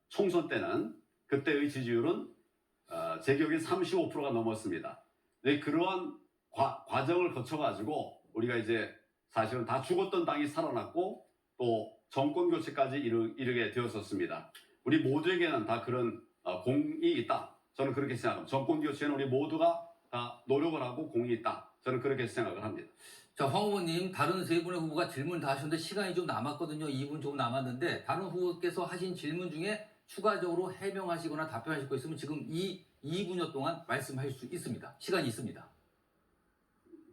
총선 때는 그때의 지지율은 제 기억에 35%가 넘었습니다. 네, 그러한 과정을 거쳐가지고 우리가 이제 사실은 다 죽었던 당이 살아났고 또 정권 교체까지 이르게 되었었습니다. 우리 모두에게는 다 그런 공이 있다. 저는 그렇게 생각합니다. 정권 교체는 우리 모두가 다 노력을 하고 공이 있다. 저는 그렇게 생각을 합니다. 자, 황 후보님, 다른 3분의 후보가 질문 다 하셨는데 시간이 좀 남았거든요. 2분 조금 남았는데 다른 후보께서 하신 질문 중에 추가적으로 해명하시거나 답변하실 거 있으면 지금 이 2분여 동안 말씀하실 수 있습니다. 시간이 있습니다.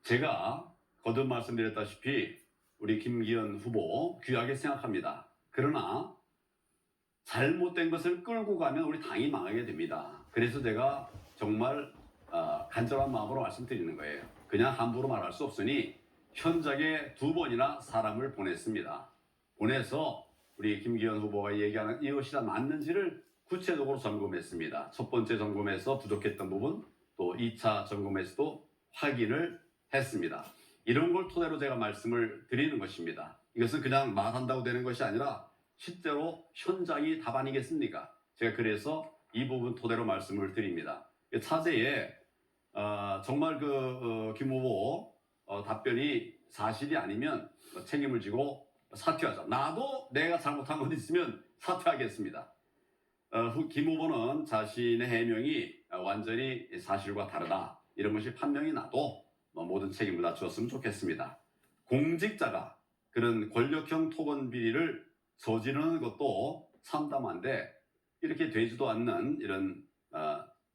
제가 거듭 말씀드렸다시피 우리 김기현 후보 귀하게 생각합니다. 그러나 잘못된 것을 끌고 가면 우리 당이 망하게 됩니다. 그래서 제가 정말 간절한 마음으로 말씀드리는 거예요. 그냥 함부로 말할 수 없으니 현장에 2번이나 사람을 보냈습니다. 보내서 우리 김기현 후보가 얘기하는 이것이 다 맞는지를 구체적으로 점검했습니다. 첫 번째 점검에서 부족했던 부분, 또 2차 점검에서도 확인을 했습니다. 이런 걸 토대로 제가 말씀을 드리는 것입니다. 이것은 그냥 말한다고 되는 것이 아니라 실제로 현장이 답 아니겠습니까? 제가 그래서 이 부분 토대로 말씀을 드립니다. 차제에 정말 김 후보 답변이 사실이 아니면 책임을 지고 사퇴하자. 나도 내가 잘못한 것 있으면 사퇴하겠습니다. 김 후보는 자신의 해명이 완전히 사실과 다르다. 이런 것이 판명이 나도 모든 책임을 다 졌으면 좋겠습니다. 공직자가 그런 권력형 토건 비리를 저지르는 것도 참담한데 이렇게 되지도 않는 이런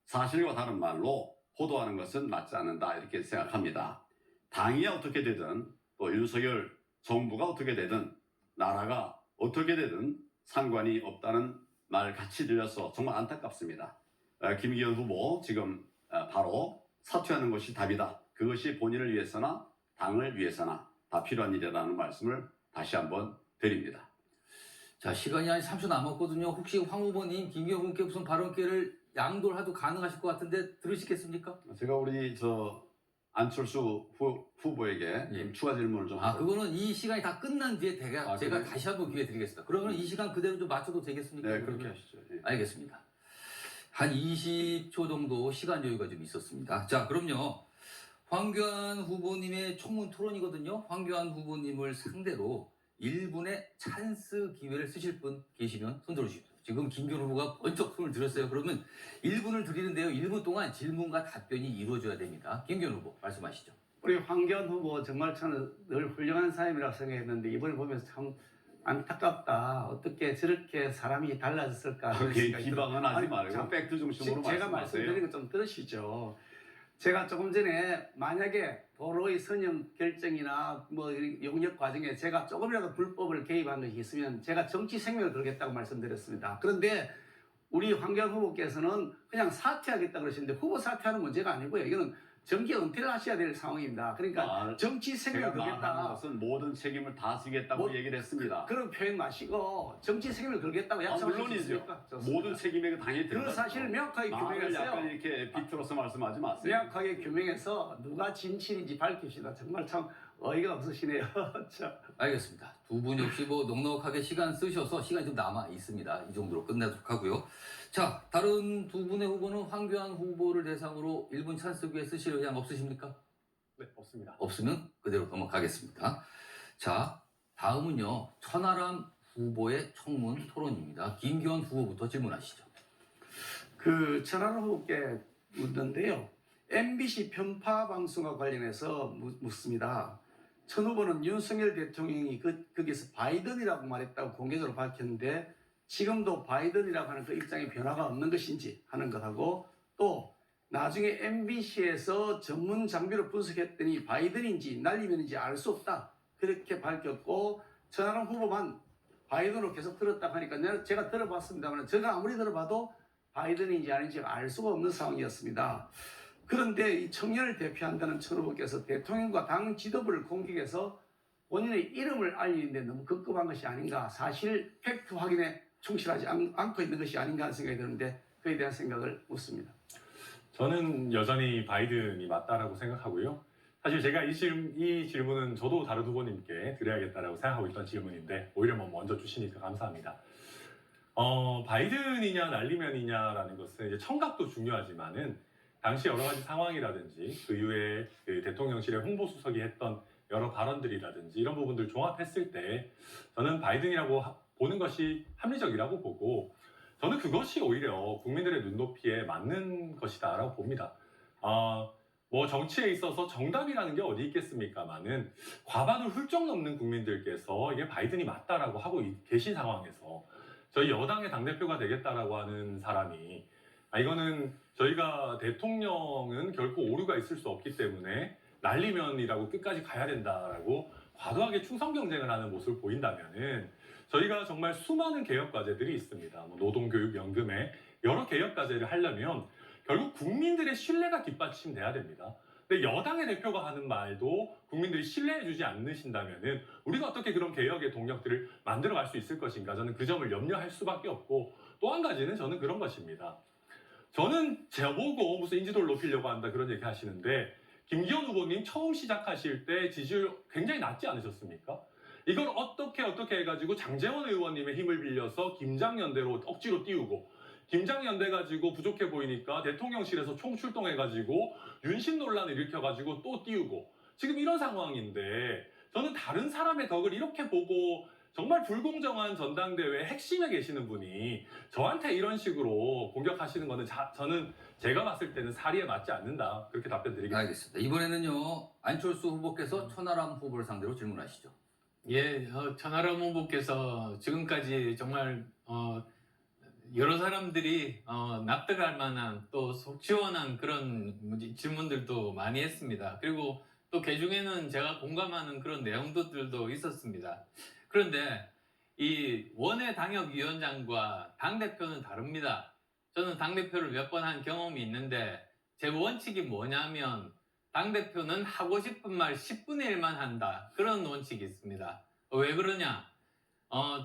사실과 다른 말로 호도하는 것은 맞지 않는다 이렇게 생각합니다. 당이 어떻게 되든 또 윤석열 정부가 어떻게 되든 나라가 어떻게 되든 상관이 없다는 말 같이 들려서 정말 안타깝습니다. 김기현 후보 지금 바로 사퇴하는 것이 답이다. 그것이 본인을 위해서나 당을 위해서나 다 필요한 일이라는 말씀을 다시 한번 드립니다. 자, 시간이 한 30초 남았거든요. 혹시 황 후보님, 김기현 후보께 무슨 발언 기회를 양도해도 가능하실 것 같은데 들으시겠습니까? 제가 우리 안철수 후보에게 좀 추가 질문을 좀 그거는 이 시간이 다 끝난 뒤에 제가 그래요? 다시 한번 기회 드리겠습니다. 그러면 이 시간 그대로 좀 맞춰도 되겠습니까? 네, 그렇게 하시죠. 예. 알겠습니다. 한 20초 정도 시간 여유가 좀 있었습니다. 자, 그럼요. 황교안 후보님의 청문 토론이거든요. 황교안 후보님을 상대로 1분의 찬스 기회를 쓰실 분 계시면 손 들어주십시오. 지금 김기현 후보가 번쩍 손을 들었어요. 그러면 1분을 드리는데요. 1분 동안 질문과 답변이 이루어져야 됩니다. 김기현 후보 말씀하시죠. 우리 황교안 후보 정말 저는 늘 훌륭한 사람이라고 생각했는데 이번에 보면서 참 안타깝다. 어떻게 저렇게 사람이 달라졌을까. 기방은 하지 말고 팩트 중심으로 제가 말씀하세요. 말씀드린 거 좀 들으시죠. 제가 조금 전에 만약에 도로의 선형 결정이나 용역 과정에 제가 조금이라도 불법을 개입한 것이 있으면 제가 정치 생명을 걸겠다고 말씀드렸습니다. 그런데 우리 황교안 후보께서는 그냥 사퇴하겠다 그러시는데 후보 사퇴하는 문제가 아니고요. 이거는 정기 은퇴를 하셔야 될 상황입니다. 그러니까 정치 생명을 제가 말하는 걸겠다. 것은 모든 책임을 다 지겠다고 얘기를 했습니다. 그런 표현 마시고 정치 책임을 걸겠다고 약속하실 수 물론이죠. 있습니까? 모든 책임에 당연히 그 들어가죠. 사실을 명확하게 말을 규명했어요. 약간 이렇게 비틀어서 말씀하지 마세요. 명확하게 규명해서 누가 진실인지 밝힙시다. 정말 참 어이가 없으시네요. 참. 알겠습니다. 두 분 역시 넉넉하게 시간 쓰셔서 시간이 좀 남아 있습니다. 이 정도로 끝내도록 하고요. 자, 다른 두 분의 후보는 황교안 후보를 대상으로 1분 찬스 기회 쓰실 의향 없으십니까? 네, 없습니다. 없으면 그대로 넘어가겠습니다. 자, 다음은요. 천하람 후보의 청문 토론입니다. 김기현 후보부터 질문하시죠. 천하람 후보께 묻는데요. MBC 편파 방송과 관련해서 묻습니다. 천 후보는 윤석열 대통령이 거기서 바이든이라고 말했다고 공개적으로 밝혔는데 지금도 바이든이라고 하는 그 입장에 변화가 없는 것인지 하는 것하고 또 나중에 MBC에서 전문 장비로 분석했더니 바이든인지 날리면인지 알 수 없다. 그렇게 밝혔고 천하람 후보만 바이든으로 계속 들었다고 하니까 제가 들어봤습니다만 제가 아무리 들어봐도 바이든인지 아닌지 알 수가 없는 상황이었습니다. 그런데 이 청년을 대표한다는 천 후보께서 대통령과 당 지도부를 공격해서 본인의 이름을 알리는데 너무 급급한 것이 아닌가, 사실 팩트 확인에 충실하지 않고 있는 것이 아닌가 하는 생각이 드는데 그에 대한 생각을 묻습니다. 저는 여전히 바이든이 맞다라고 생각하고요. 사실 제가 이 질문은 저도 다른 후보님께 드려야겠다라고 생각하고 있던 질문인데 오히려 먼저 주시니까 감사합니다. 바이든이냐 날리면이냐라는 것은 이제 청각도 중요하지만은 당시 여러 가지 상황이라든지 그 이후에 그 대통령실의 홍보수석이 했던 여러 발언들이라든지 이런 부분들 종합했을 때 저는 바이든이라고 보는 것이 합리적이라고 보고 저는 그것이 오히려 국민들의 눈높이에 맞는 것이다라고 봅니다. 정치에 있어서 정답이라는 게 어디 있겠습니까만은 과반을 훌쩍 넘는 국민들께서 이게 바이든이 맞다라고 하고 계신 상황에서 저희 여당의 당대표가 되겠다라고 하는 사람이 이거는 저희가 대통령은 결코 오류가 있을 수 없기 때문에 날리면이라고 끝까지 가야 된다라고 과도하게 충성 경쟁을 하는 모습을 보인다면은 저희가 정말 수많은 개혁 과제들이 있습니다. 노동교육연금에 여러 개혁 과제를 하려면 결국 국민들의 신뢰가 뒷받침돼야 됩니다. 근데 여당의 대표가 하는 말도 국민들이 신뢰해주지 않으신다면은 우리가 어떻게 그런 개혁의 동력들을 만들어갈 수 있을 것인가, 저는 그 점을 염려할 수밖에 없고, 또 한 가지는 저는 그런 것입니다. 저는 저보고 무슨 인지도를 높이려고 한다 그런 얘기 하시는데, 김기현 후보님 처음 시작하실 때 지지율 굉장히 낮지 않으셨습니까? 이걸 어떻게 해가지고 장제원 의원님의 힘을 빌려서 김장연대로 억지로 띄우고, 김장연대 가지고 부족해 보이니까 대통령실에서 총출동해가지고 윤심 논란을 일으켜가지고 또 띄우고, 지금 이런 상황인데 저는 다른 사람의 덕을 이렇게 보고 정말 불공정한 전당대회 핵심에 계시는 분이 저한테 이런 식으로 공격하시는 거는 저는 제가 봤을 때는 사리에 맞지 않는다, 그렇게 답변 드리겠습니다. 알겠습니다. 이번에는요, 안철수 후보께서 천하람 후보를 상대로 질문하시죠. 예, 천하람 후보께서 지금까지 정말 여러 사람들이 납득할 만한 또 속 시원한 그런 질문들도 많이 했습니다. 그리고 또 그중에는 제가 공감하는 그런 내용들도 있었습니다. 그런데 이 원외 당협위원장과 당대표는 다릅니다. 저는 당대표를 몇 번 한 경험이 있는데 제 원칙이 뭐냐면 당대표는 하고 싶은 말 10분의 1만 한다, 그런 원칙이 있습니다. 왜 그러냐?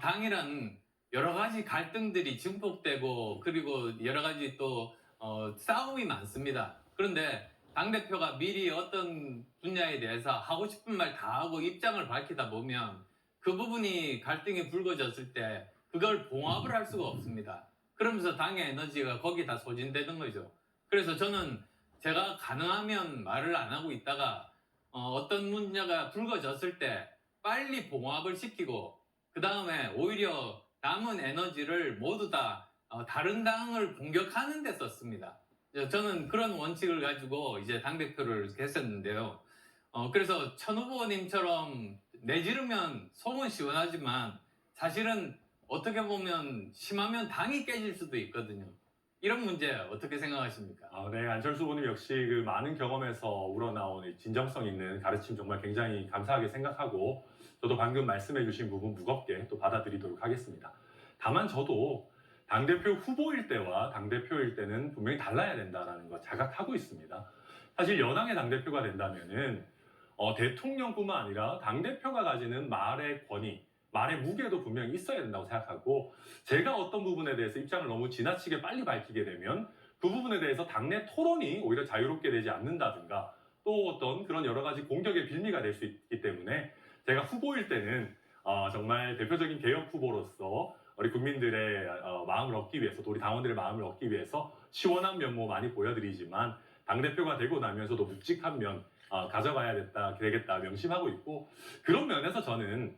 당이란 여러 가지 갈등들이 증폭되고 그리고 여러 가지 또 싸움이 많습니다. 그런데 당대표가 미리 어떤 분야에 대해서 하고 싶은 말 다 하고 입장을 밝히다 보면 그 부분이 갈등이 불거졌을 때 그걸 봉합을 할 수가 없습니다. 그러면서 당의 에너지가 거기다 소진되는 거죠. 그래서 저는 제가 가능하면 말을 안 하고 있다가 어떤 문제가 불거졌을 때 빨리 봉합을 시키고 그 다음에 오히려 남은 에너지를 모두 다 다른 당을 공격하는 데 썼습니다. 저는 그런 원칙을 가지고 이제 당대표를 했었는데요. 그래서 천 후보님처럼 내지르면 속은 시원하지만 사실은 어떻게 보면 심하면 당이 깨질 수도 있거든요. 이런 문제 어떻게 생각하십니까? 네, 안철수 후보님 역시 그 많은 경험에서 우러나온 진정성 있는 가르침 정말 굉장히 감사하게 생각하고, 저도 방금 말씀해 주신 부분 무겁게 또 받아들이도록 하겠습니다. 다만 저도 당대표 후보일 때와 당대표일 때는 분명히 달라야 된다는 거 자각하고 있습니다. 사실 여당의 당대표가 된다면은 대통령뿐만 아니라 당대표가 가지는 말의 권위, 말의 무게도 분명히 있어야 된다고 생각하고, 제가 어떤 부분에 대해서 입장을 너무 지나치게 빨리 밝히게 되면 그 부분에 대해서 당내 토론이 오히려 자유롭게 되지 않는다든가 또 어떤 그런 여러 가지 공격의 빌미가 될 수 있기 때문에 제가 후보일 때는 정말 대표적인 개혁 후보로서 우리 국민들의 마음을 얻기 위해서, 또 우리 당원들의 마음을 얻기 위해서 시원한 면모 많이 보여드리지만 당대표가 되고 나면서도 묵직한 면 가져가야 되겠다 명심하고 있고, 그런 면에서 저는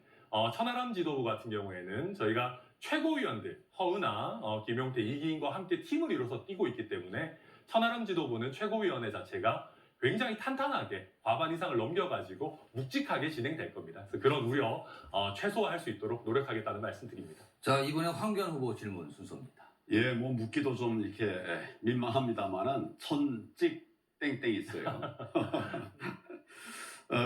천하람 지도부 같은 경우에는 저희가 최고위원들 허은하, 김용태, 이기인과 함께 팀을 이뤄서 뛰고 있기 때문에 천하람 지도부는 최고위원회 자체가 굉장히 탄탄하게 과반 이상을 넘겨가지고 묵직하게 진행될 겁니다. 그래서 그런 우려 최소화할 수 있도록 노력하겠다는 말씀드립니다. 자, 이번에 황교안 후보 질문 순서입니다. 예, 뭐 묻기도 좀 이렇게 민망합니다만은 천찍 땡땡 있어요.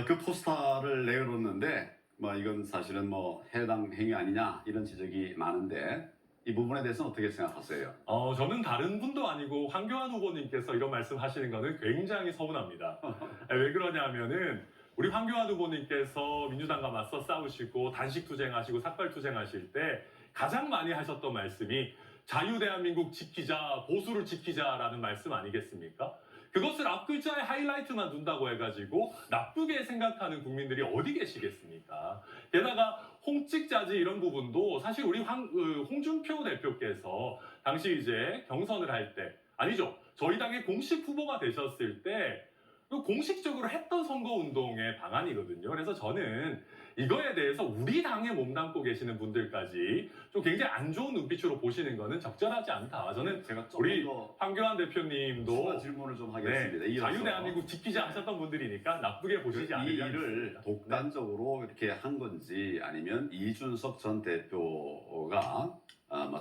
그 포스터를 내걸었는데 이건 사실은 해당 행위 아니냐 이런 지적이 많은데 이 부분에 대해서는 어떻게 생각하세요? 저는 다른 분도 아니고 황교안 후보님께서 이런 말씀하시는 거는 굉장히 서운합니다. 왜 그러냐면은 우리 황교안 후보님께서 민주당과 맞서 싸우시고 단식 투쟁하시고 삭발 투쟁하실 때 가장 많이 하셨던 말씀이 자유대한민국 지키자, 보수를 지키자라는 말씀 아니겠습니까? 그것을 앞글자에 하이라이트만 둔다고 해가지고 나쁘게 생각하는 국민들이 어디 계시겠습니까? 게다가 홍찍자지 이런 부분도 사실 우리 홍준표 대표께서 당시 이제 경선을 할 때, 아니죠, 저희 당의 공식 후보가 되셨을 때 공식적으로 했던 선거운동의 방안이거든요. 그래서 저는 이거에 대해서 우리 당에 몸담고 계시는 분들까지 좀 굉장히 안 좋은 눈빛으로 보시는 거는 적절하지 않다. 저는 제가 우리 황교안 대표님도 추가 질문을 좀 하겠습니다. 네, 자유대한민국 지키자 하셨던 분들이니까 나쁘게 보시지 않으려고 이 일을 독단적으로 이렇게 한 건지 아니면 이준석 전 대표가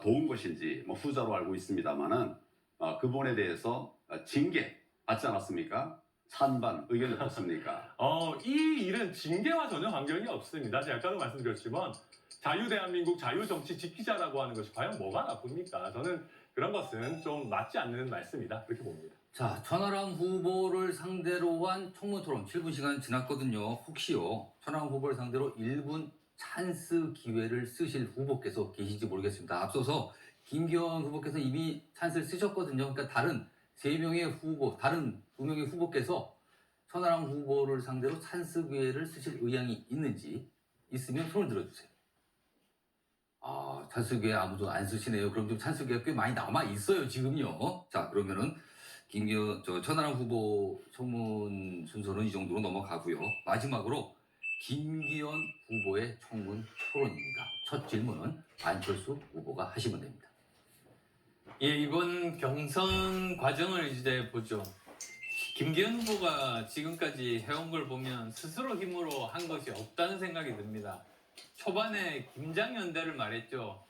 도운 것인지 후자로 알고 있습니다만은 그분에 대해서 징계 받지 않았습니까? 찬반 의견이 어떻습니까? 이 일은 징계와 전혀 관련이 없습니다. 제가 아까도 말씀드렸지만 자유대한민국 자유정치 지키자라고 하는 것이 과연 뭐가 나쁩니까? 저는 그런 것은 좀 맞지 않는 말씀이다. 그렇게 봅니다. 자, 천하람 후보를 상대로 한 청문 토론 7분 시간 지났거든요. 혹시요, 천하람 후보를 상대로 1분 찬스 기회를 쓰실 후보께서 계실지 모르겠습니다. 앞서서 김기현 후보께서 이미 찬스를 쓰셨거든요. 그러니까 다른 3명의 후보, 다른 2명의 후보께서 천하람 후보를 상대로 찬스 기회를 쓰실 의향이 있는지, 있으면 손을 들어주세요. 아, 찬스 기회 아무도 안 쓰시네요. 그럼 좀 찬스 기회가 꽤 많이 남아 있어요, 지금요. 자, 그러면은 천하람 후보 청문 순서는 이 정도로 넘어가고요. 마지막으로 김기현 후보의 청문 토론입니다. 첫 질문은 안철수 후보가 하시면 됩니다. 예, 이번 경선 과정을 이제 보죠. 김기현 후보가 지금까지 해온 걸 보면 스스로 힘으로 한 것이 없다는 생각이 듭니다. 초반에 김장연대를 말했죠.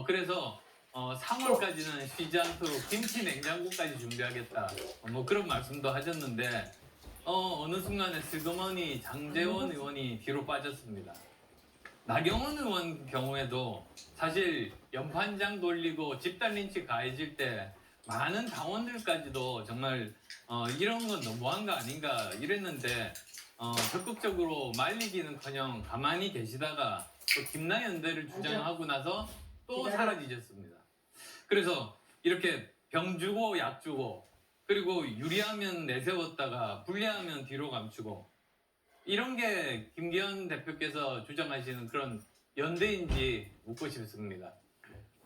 그래서 3월까지는 쉬지 않도록 김치 냉장고까지 준비하겠다. 뭐 그런 말씀도 하셨는데 어느 순간에 슬그머니 장제원 의원이 뒤로 빠졌습니다. 나경원 의원 경우에도 사실 연판장 돌리고 집단 린치 가해질 때 많은 당원들까지도 정말 이런 건 너무한 거 아닌가 이랬는데 적극적으로 말리기는커녕 가만히 계시다가 또 김나연대를 주장하고 나서 또 사라지셨습니다. 그래서 이렇게 병 주고 약 주고 그리고 유리하면 내세웠다가 불리하면 뒤로 감추고 이런 게 김기현 대표께서 주장하시는 그런 연대인지 묻고 싶습니다.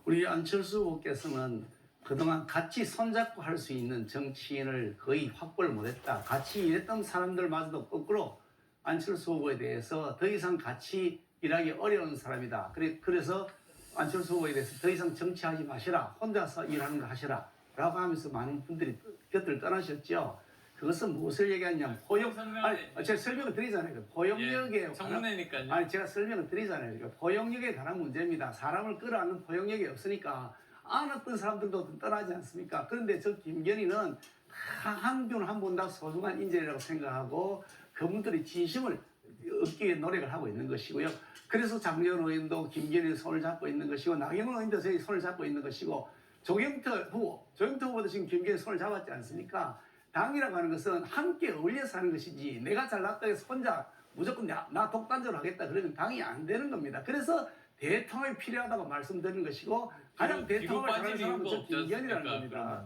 우리 안철수 후보께서는 그동안 같이 손잡고 할 수 있는 정치인을 거의 확보를 못했다. 같이 일했던 사람들마저도 거꾸로 안철수 후보에 대해서 더 이상 같이 일하기 어려운 사람이다. 그래서 안철수 후보에 대해서 더 이상 정치하지 마시라. 혼자서 일하는 거 하시라. 라고 하면서 많은 분들이 곁을 떠나셨죠. 그것은 무엇을 얘기하냐면 제가 설명을 드리잖아요. 포용력에 청문회니까요. 아니 제가 설명을 드리잖아요. 그러니까 포용력에 관한 문제입니다. 사람을 끌어안는 포용력이 없으니까 안았던 사람들도 떠나지 않습니까? 그런데 저 김건희는 한 분 한 분 다 소중한 인재라고 생각하고 그분들이 진심을 얻기 위해 노력을 하고 있는 것이고요. 그래서 장재원 의원도 김건희 손을 잡고 있는 것이고 나경원 의원도 저희 손을 잡고 있는 것이고 조경태 후보도 지금 김건희 손을 잡았지 않습니까? 당이라고 하는 것은 함께 어울려서 하는 것이지 내가 잘났다 해서 혼자 무조건 나 독단적으로 하겠다 그러면 당이 안 되는 겁니다. 그래서 대통령이 필요하다고 말씀드리는 것이고 가장 대통령을 잘하는 사람은 저 김기현이라는 겁니다.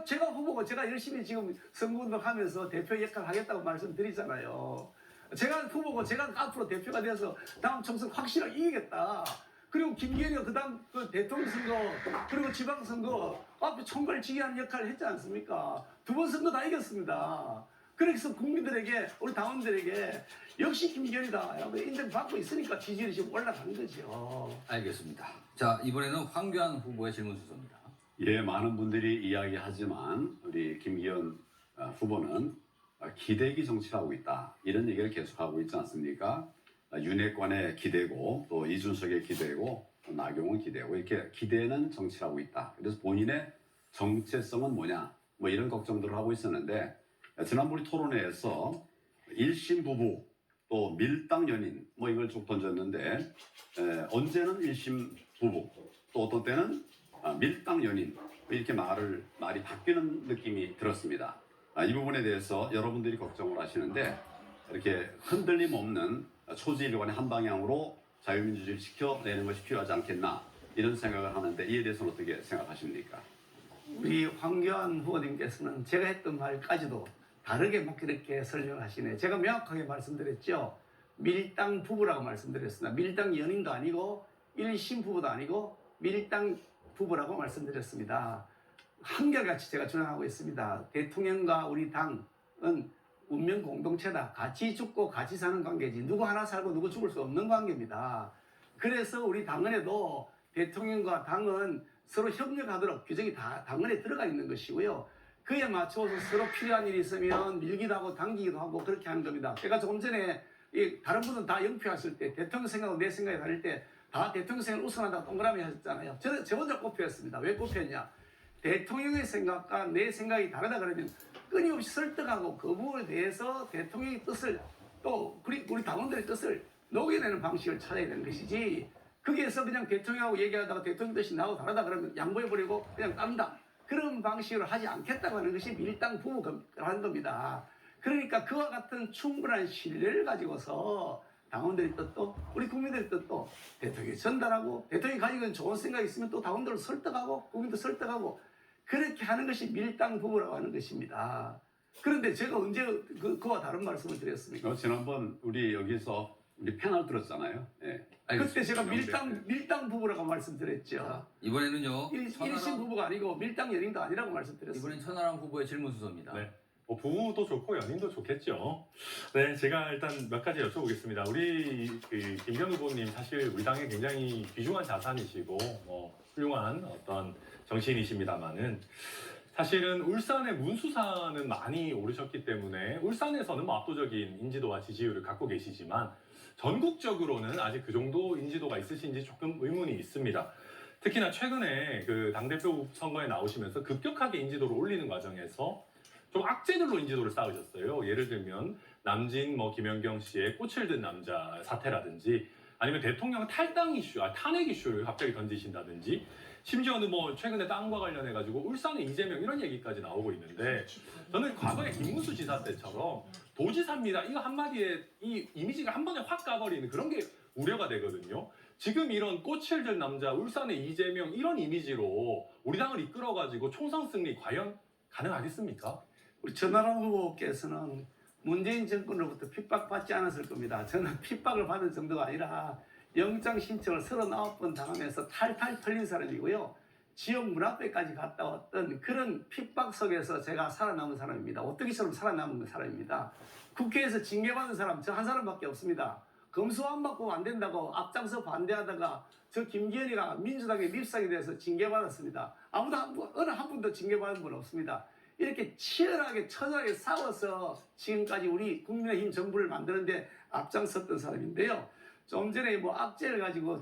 제가 후보고 제가 열심히 지금 선거운동하면서 대표 역할을 하겠다고 말씀드리잖아요. 제가 후보고 제가 앞으로 대표가 되어서 다음 총선 확실하게 이기겠다. 그리고 김기현이가 그다음 그 대통령 선거 그리고 지방선거 앞에 총괄지휘 하는 역할을 했지 않습니까? 2번 선거 다 이겼습니다. 그래서 국민들에게 우리 당원들에게 역시 김기현이다 인정받고 있으니까 지지율이 지금 올라가는 거죠. 알겠습니다. 자, 이번에는 황교안 후보의 질문 순서입니다. 예, 많은 분들이 이야기하지만 우리 김기현 후보는 기대기 정치를 하고 있다. 이런 얘기를 계속하고 있지 않습니까? 윤핵관에 기대고 또 이준석에 기대고 또 나경원 기대고 이렇게 기대는 정치를 하고 있다. 그래서 본인의 정체성은 뭐냐 뭐 이런 걱정들을 하고 있었는데 지난번 우리 토론회에서 일심 부부 또 밀당 연인 뭐 이걸 쭉 던졌는데 언제는 일심 부부 또 어떤 때는 밀당 연인 이렇게 말이 바뀌는 느낌이 들었습니다. 이 부분에 대해서 여러분들이 걱정을 하시는데 이렇게 흔들림 없는 초지일관의 한 방향으로 자유민주주의를 지켜내는 것이 필요하지 않겠나 이런 생각을 하는데 이에 대해서는 어떻게 생각하십니까? 우리 황교안 후보님께서는 제가 했던 말까지도 다르게 막 이렇게 설명하시네. 제가 명확하게 말씀드렸죠. 밀당 부부라고 말씀드렸습니다. 밀당 연인도 아니고 일심 부부도 아니고 밀당 부부라고 말씀드렸습니다. 한결같이 제가 주장하고 있습니다. 대통령과 우리 당은 운명 공동체다. 같이 죽고 같이 사는 관계지. 누구 하나 살고 누구 죽을 수 없는 관계입니다. 그래서 우리 당헌에도 대통령과 당은 서로 협력하도록 규정이 다 당헌에 들어가 있는 것이고요. 그에 맞춰서 서로 필요한 일이 있으면 밀기도 하고 당기기도 하고 그렇게 하는 겁니다. 제가 조금 전에 다른 분은 다 영표했을 때 대통령 생각하고 내 생각이 다를 때 다 대통령 생각을 우선한다고 동그라미 하셨잖아요. 저는 저 혼자 꼽혔습니다. 왜 꼽혔냐? 대통령의 생각과 내 생각이 다르다 그러면 끊임없이 설득하고 그 부분에 대해서 대통령의 뜻을 또 우리 당원들의 뜻을 녹여내는 방식을 찾아야 되는 것이지 거기에서 그냥 대통령하고 얘기하다가 대통령 뜻이 나하고 다르다 그러면 양보해버리고 그냥 딴다. 그런 방식으로 하지 않겠다고 하는 것이 밀당 부부라는 겁니다. 그러니까 그와 같은 충분한 신뢰를 가지고서 당원들의 뜻도 우리 국민들의 뜻도 대통령이 전달하고 대통령이 가지고 있는 좋은 생각이 있으면 또 당원들을 설득하고 국민도 설득하고 그렇게 하는 것이 밀당 부부라고 하는 것입니다. 그런데 제가 언제 그와 다른 말씀을 드렸습니까? 지난번 우리 여기서 우리 패널 들었잖아요. 예. 그때 제가 밀당 부부라고 말씀드렸죠. 자, 이번에는요. 일신 부부가 아니고 밀당 연인도 아니라고 말씀드렸습니다. 이번엔 천하람 후보의 질문 수소입니다. 네. 부부도 좋고 연인도 좋겠죠. 네, 제가 일단 몇 가지 여쭤보겠습니다. 우리 김기현 후보님 사실 우리 당에 굉장히 귀중한 자산이시고 훌륭한 어떤 정치인이십니다만은 사실은 울산의 문수사는 많이 오르셨기 때문에 울산에서는 압도적인 인지도와 지지율을 갖고 계시지만 전국적으로는 아직 그 정도 인지도가 있으신지 조금 의문이 있습니다. 특히나 최근에 그 당대표 선거에 나오시면서 급격하게 인지도를 올리는 과정에서 좀 악재들로 인지도를 쌓으셨어요. 예를 들면 남진 김연경 씨의 꽃을 든 남자 사태라든지 아니면 대통령 탈당 이슈, 탄핵 이슈를 갑자기 던지신다든지 심지어는 최근에 땅과 관련해가지고 울산의 이재명 이런 얘기까지 나오고 있는데 저는 과거에 김문수 지사 때처럼 도지사입니다. 이거 한마디에 이 이미지가 한 번에 확 가버리는 그런 게 우려가 되거든요. 지금 이런 꽃을 든 남자, 울산의 이재명 이런 이미지로 우리 당을 이끌어가지고 총선 승리 과연 가능하겠습니까? 우리 천하람 후보께서는 문재인 정권으로부터 핍박받지 않았을 겁니다. 저는 핍박을 받은 정도가 아니라 영장 신청을 39번 당하면서 탈탈 털린 사람이고요. 지역 문 앞에까지 갔다 왔던 그런 핍박 속에서 제가 살아남은 사람입니다. 오뚜기처럼 살아남은 사람입니다. 국회에서 징계받은 사람 저 한 사람밖에 없습니다. 검수 안 받고 안 된다고 앞장서 반대하다가 저 김기현이가 민주당의 밉상에 대해서 징계받았습니다. 어느 한 분도 징계받은 분 없습니다. 이렇게 치열하게 처절하게 싸워서 지금까지 우리 국민의힘 정부를 만드는데 앞장섰던 사람인데요. 좀 전에 악재를 가지고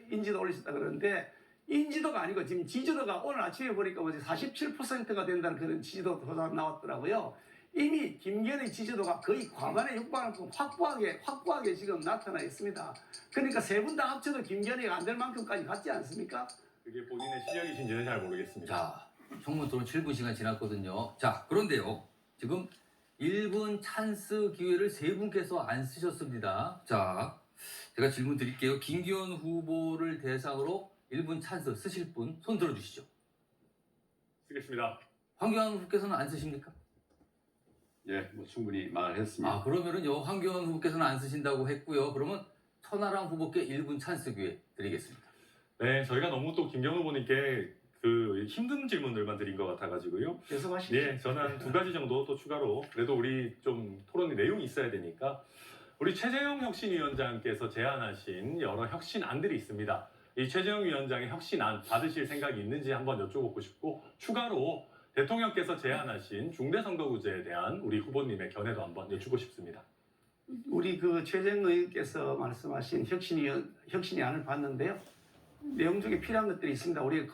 인지도 올리셨다 그러는데 인지도가 아니고 지금 지지도가 오늘 아침에 보니까 47%가 된다는 그런 지지도가 나왔더라고요. 이미 김기현의 지지도가 거의 과반에 육박할 만큼 확고하게 지금 나타나 있습니다. 그러니까 세 분 다 합쳐도 김기현이가 안 될 만큼까지 갔지 않습니까? 그게 본인의 실력이신지는 잘 모르겠습니다. 자, 청문 토론 7분 시간 지났거든요. 자, 그런데요. 지금 1분 찬스 기회를 세 분께서 안 쓰셨습니다. 자, 제가 질문 드릴게요. 김기현 후보를 대상으로 1분 찬스 쓰실 분 손 들어주시죠. 쓰겠습니다. 황교안 후보께서는 안 쓰십니까? 예, 충분히 말을 했습니다. 그러면은요, 황교안 후보께서는 안 쓰신다고 했고요. 그러면 천하람 후보께 1분 찬스 기회 드리겠습니다. 네, 저희가 너무 또 김기현 후보님께 힘든 질문들만 드린 것 같아가지고요. 계속하시죠. 네, 저는 한 2가지 정도 또 추가로 그래도 우리 좀 토론의 내용이 있어야 되니까 우리 최재형 혁신위원장께서 제안하신 여러 혁신안들이 있습니다. 이 최재형 위원장의 혁신안 받으실 생각이 있는지 한번 여쭤보고 싶고 추가로 대통령께서 제안하신 중대선거구제에 대한 우리 후보님의 견해도 한번 여쭙고 싶습니다. 우리 최재형 의원께서 말씀하신 혁신안을 봤는데요. 내용 중에 필요한 것들이 있습니다. 우리가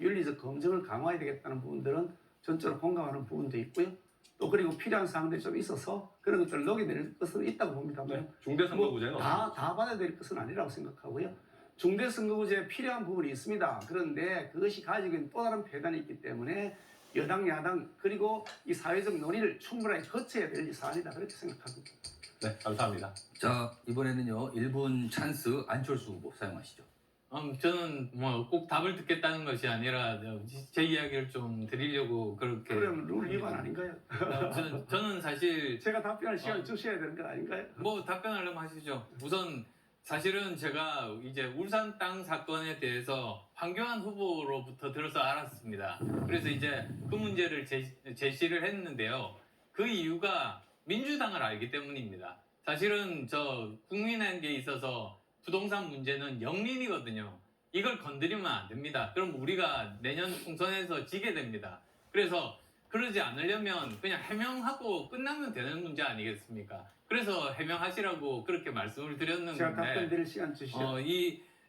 윤리적 검증을 강화해야 되겠다는 부분들은 전적으로 공감하는 부분도 있고요. 또 그리고 필요한 사항들이 좀 있어서 그런 것들을 녹여낼 것은 있다고 봅니다. 중대선거구제는 다 받아야 될 것은 아니라고 생각하고요. 중대선거구제에 필요한 부분이 있습니다. 그런데 그것이 가지고 있는 또 다른 폐단이 있기 때문에 여당, 야당 그리고 이 사회적 논의를 충분하게 거쳐야 될 사안이다 그렇게 생각합니다. 네, 감사합니다. 자, 이번에는요 1분 찬스 안철수 후보 사용하시죠. 저는 꼭 답을 듣겠다는 것이 아니라 제 이야기를 좀 드리려고 그렇게. 그럼 룰 위반 아닌가요? 저는 사실 제가 답변할 시간 주셔야 되는 거 아닌가요? 답변하려면 하시죠. 우선 사실은 제가 이제 울산 땅 사건에 대해서 황교안 후보로부터 들어서 알았습니다. 그래서 이제 그 문제를 제시를 했는데요. 그 이유가 민주당을 알기 때문입니다. 사실은 국민에게 있어서 부동산 문제는 영린이거든요. 이걸 건드리면 안 됩니다. 그럼 우리가 내년 총선에서 지게 됩니다. 그래서 그러지 않으려면 그냥 해명하고 끝나면 되는 문제 아니겠습니까? 그래서 해명하시라고 그렇게 말씀을 드렸는데 제가 답변 드릴 시간 주시죠.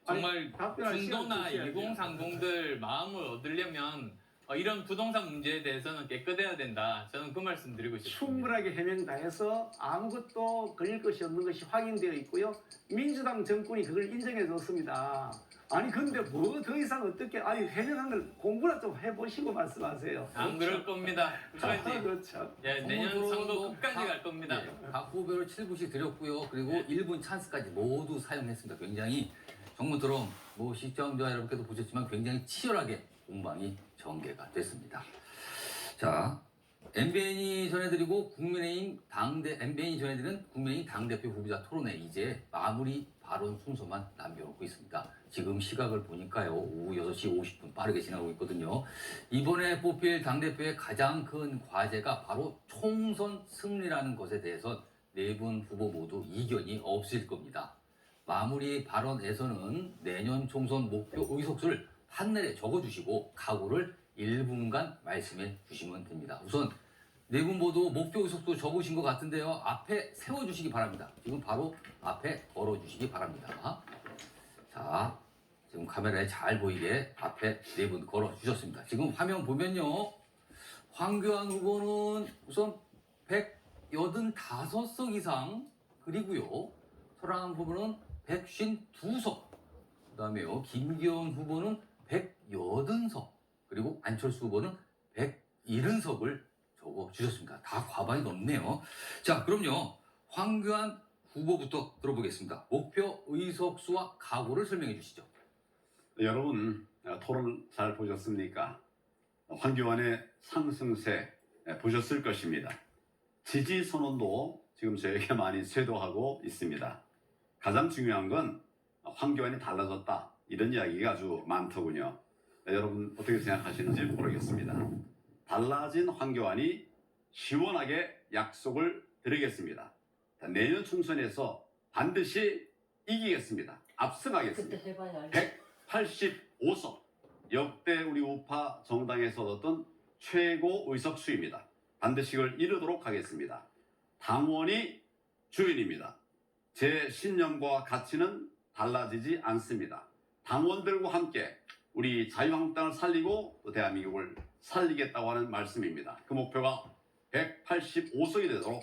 정말 중도나 2030들 마음을 얻으려면 이런 부동산 문제에 대해서는 깨끗해야 된다. 저는 그 말씀 드리고 싶습니다. 충분하게 해명 다 해서 아무것도 걸릴 것이 없는 것이 확인되어 있고요. 민주당 정권이 그걸 인정해 줬습니다. 아니 근데 뭐 더 이상 어떻게 아니 해명한 걸 공부나 좀 해보시고 말씀하세요. 안 그럴 겁니다. 끝까지. 그렇죠. 예, 내년 선거 끝까지 갈 겁니다. 각 후보를 7분씩 드렸고요. 그리고 1분 찬스까지 모두 사용했습니다. 굉장히 정무토론 시청자 여러분께도 보셨지만 굉장히 치열하게 공방이 전개가 됐습니다. 자, MBN이 전해드리고 MBN이 전해드리는 국민의힘 당대표 후보자 토론회 이제 마무리 발언 순서만 남겨놓고 있습니다. 지금 시각을 보니까요, 오후 6시 50분 빠르게 지나고 있거든요. 이번에 뽑힐 당대표의 가장 큰 과제가 바로 총선 승리라는 것에 대해서 네 분 후보 모두 이견이 없을 겁니다. 마무리 발언에서는 내년 총선 목표 의석수를 판넬에 적어주시고 각오를 1분간 말씀해 주시면 됩니다. 우선 네 분 모두 목표 의석수 적으신 것 같은데요. 앞에 세워주시기 바랍니다. 지금 바로 앞에 걸어주시기 바랍니다. 자, 지금 카메라에 잘 보이게 앞에 네 분 걸어주셨습니다. 지금 화면 보면요. 황교안 후보는 우선 185석 이상, 그리고요. 서랑한 후보는 152석, 그 다음에요. 김기현 후보는 180석, 그리고 안철수 후보는 170석을 적어주셨습니다. 다 과반이 넘네요. 자, 그럼요. 황교안 후보부터 들어보겠습니다. 목표 의석수와 각오를 설명해 주시죠. 여러분 토론 잘 보셨습니까? 황교안의 상승세 보셨을 것입니다. 지지 선언도 지금 저에게 많이 쇄도하고 있습니다. 가장 중요한 건 황교안이 달라졌다, 이런 이야기가 아주 많더군요. 여러분 어떻게 생각하시는지 모르겠습니다. 달라진 황교안이 시원하게 약속을 드리겠습니다. 내년 총선에서 반드시 이기겠습니다. 압승하겠습니다. 185석, 역대 우리 우파 정당에서 얻었던 최고 의석수입니다. 반드시 이걸 이루도록 하겠습니다. 당원이 주인입니다. 제 신념과 가치는 달라지지 않습니다. 당원들과 함께 우리 자유한국당을 살리고 또 대한민국을 살리겠다고 하는 말씀입니다. 그 목표가 185석이 되도록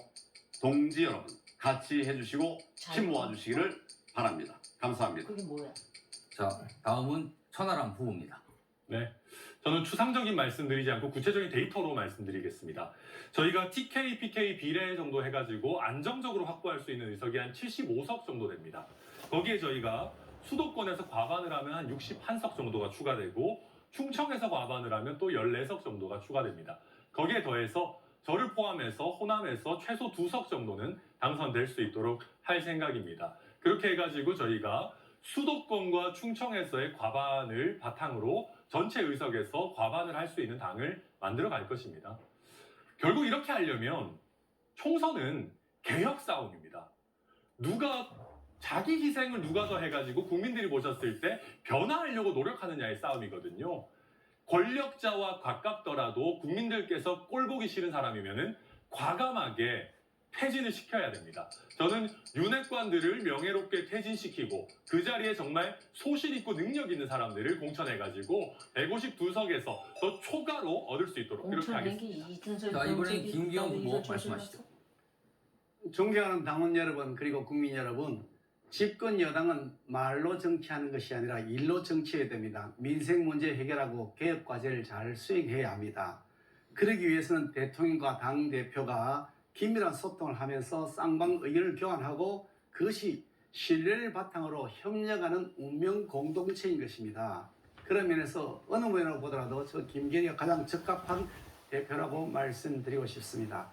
동지 여러분 같이 해주시고 힘 모아주시기를 바랍니다. 감사합니다. 그게 뭐야? 자, 다음은 천하람 후보입니다. 네, 저는 추상적인 말씀드리지 않고 구체적인 데이터로 말씀드리겠습니다. 저희가 TK, PK 비례 정도 해가지고 안정적으로 확보할 수 있는 의석이 한 75석 정도 됩니다. 거기에 저희가 수도권에서 과반을 하면 한 61석 정도가 추가되고 충청에서 과반을 하면 또 14석 정도가 추가됩니다. 거기에 더해서 저를 포함해서 호남에서 최소 2석 정도는 당선될 수 있도록 할 생각입니다. 그렇게 해가지고 저희가 수도권과 충청에서의 과반을 바탕으로 전체 의석에서 과반을 할 수 있는 당을 만들어 갈 것입니다. 결국 이렇게 하려면 총선은 개혁 싸움입니다. 자기 희생을 누가 더 해가지고 국민들이 보셨을 때 변화하려고 노력하느냐의 싸움이거든요. 권력자와 가깝더라도 국민들께서 꼴보기 싫은 사람이면은 과감하게 퇴진을 시켜야 됩니다. 저는 윤핵관들을 명예롭게 퇴진시키고 그 자리에 정말 소신 있고 능력 있는 사람들을 공천해가지고 152석에서 더 초과로 얻을 수 있도록 그렇게 하겠습니다. 자, 이번엔 김기현 후보 말씀하시죠. 존경하는 당원 여러분, 그리고 국민 여러분, 집권 여당은 말로 정치하는 것이 아니라 일로 정치해야 됩니다. 민생 문제 해결하고 개혁 과제를 잘 수행해야 합니다. 그러기 위해서는 대통령과 당대표가 긴밀한 소통을 하면서 쌍방 의견을 교환하고 그것이 신뢰를 바탕으로 협력하는 운명 공동체인 것입니다. 그런 면에서 어느 면으로 보더라도 저 김기현이가 가장 적합한 대표라고 말씀드리고 싶습니다.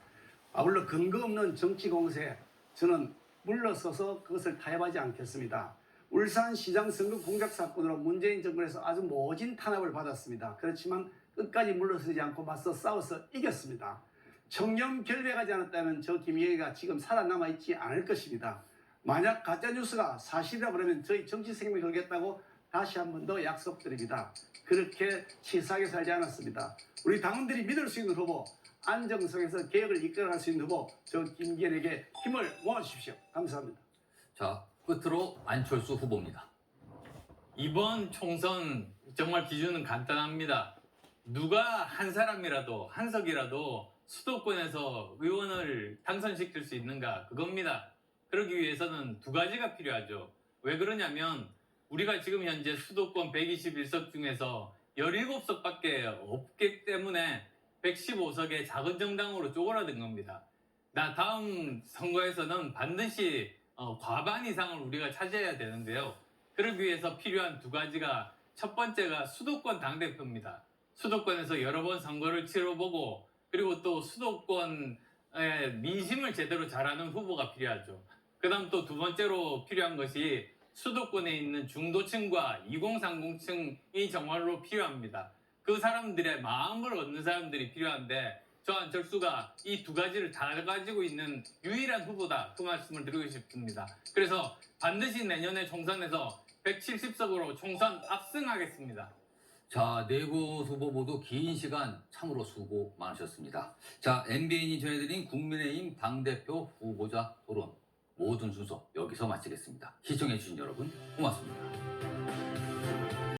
아울러 근거 없는 정치 공세, 저는 물러서서 그것을 타협하지 않겠습니다. 울산시장 선거 공작 사건으로 문재인 정권에서 아주 모진 탄압을 받았습니다. 그렇지만 끝까지 물러서지 않고 맞서 싸워서 이겼습니다. 청렴 결백하지 않았다면 저 김기현이가 지금 살아남아 있지 않을 것입니다. 만약 가짜뉴스가 사실이라 그러면 저희 정치 생명을 걸겠다고 다시 한 번 더 약속드립니다. 그렇게 치사하게 살지 않았습니다. 우리 당원들이 믿을 수 있는 후보, 안정성에서 개혁을 이끌어갈 수 있는 후보, 저 김기현에게 힘을 모아주십시오. 감사합니다. 자, 끝으로 안철수 후보입니다. 이번 총선 정말 기준은 간단합니다. 누가 한 사람이라도 한 석이라도 수도권에서 의원을 당선시킬 수 있는가 그겁니다. 그러기 위해서는 두 가지가 필요하죠. 왜 그러냐면 우리가 지금 현재 수도권 121석 중에서 17석밖에 없기 때문에 115석의 작은 정당으로 쪼그라든 겁니다. 다음 선거에서는 반드시 과반 이상을 우리가 차지해야 되는데요. 그러기 위해서 필요한 두 가지가 첫 번째가 수도권 당대표입니다. 수도권에서 여러 번 선거를 치러보고 그리고 또 수도권의 민심을 제대로 잘하는 후보가 필요하죠. 그 다음 또 두 번째로 필요한 것이 수도권에 있는 중도층과 2030층이 정말로 필요합니다. 그 사람들의 마음을 얻는 사람들이 필요한데 저 안철수가 이 두 가지를 다 가지고 있는 유일한 후보다 그 말씀을 드리고 싶습니다. 그래서 반드시 내년에 총선에서 170석으로 총선 압승하겠습니다. 자, 네 곳 후보 모두 긴 시간 참으로 수고 많으셨습니다. 자, MBN이 전해드린 국민의힘 당대표 후보자 토론 모든 순서 여기서 마치겠습니다. 시청해주신 여러분 고맙습니다.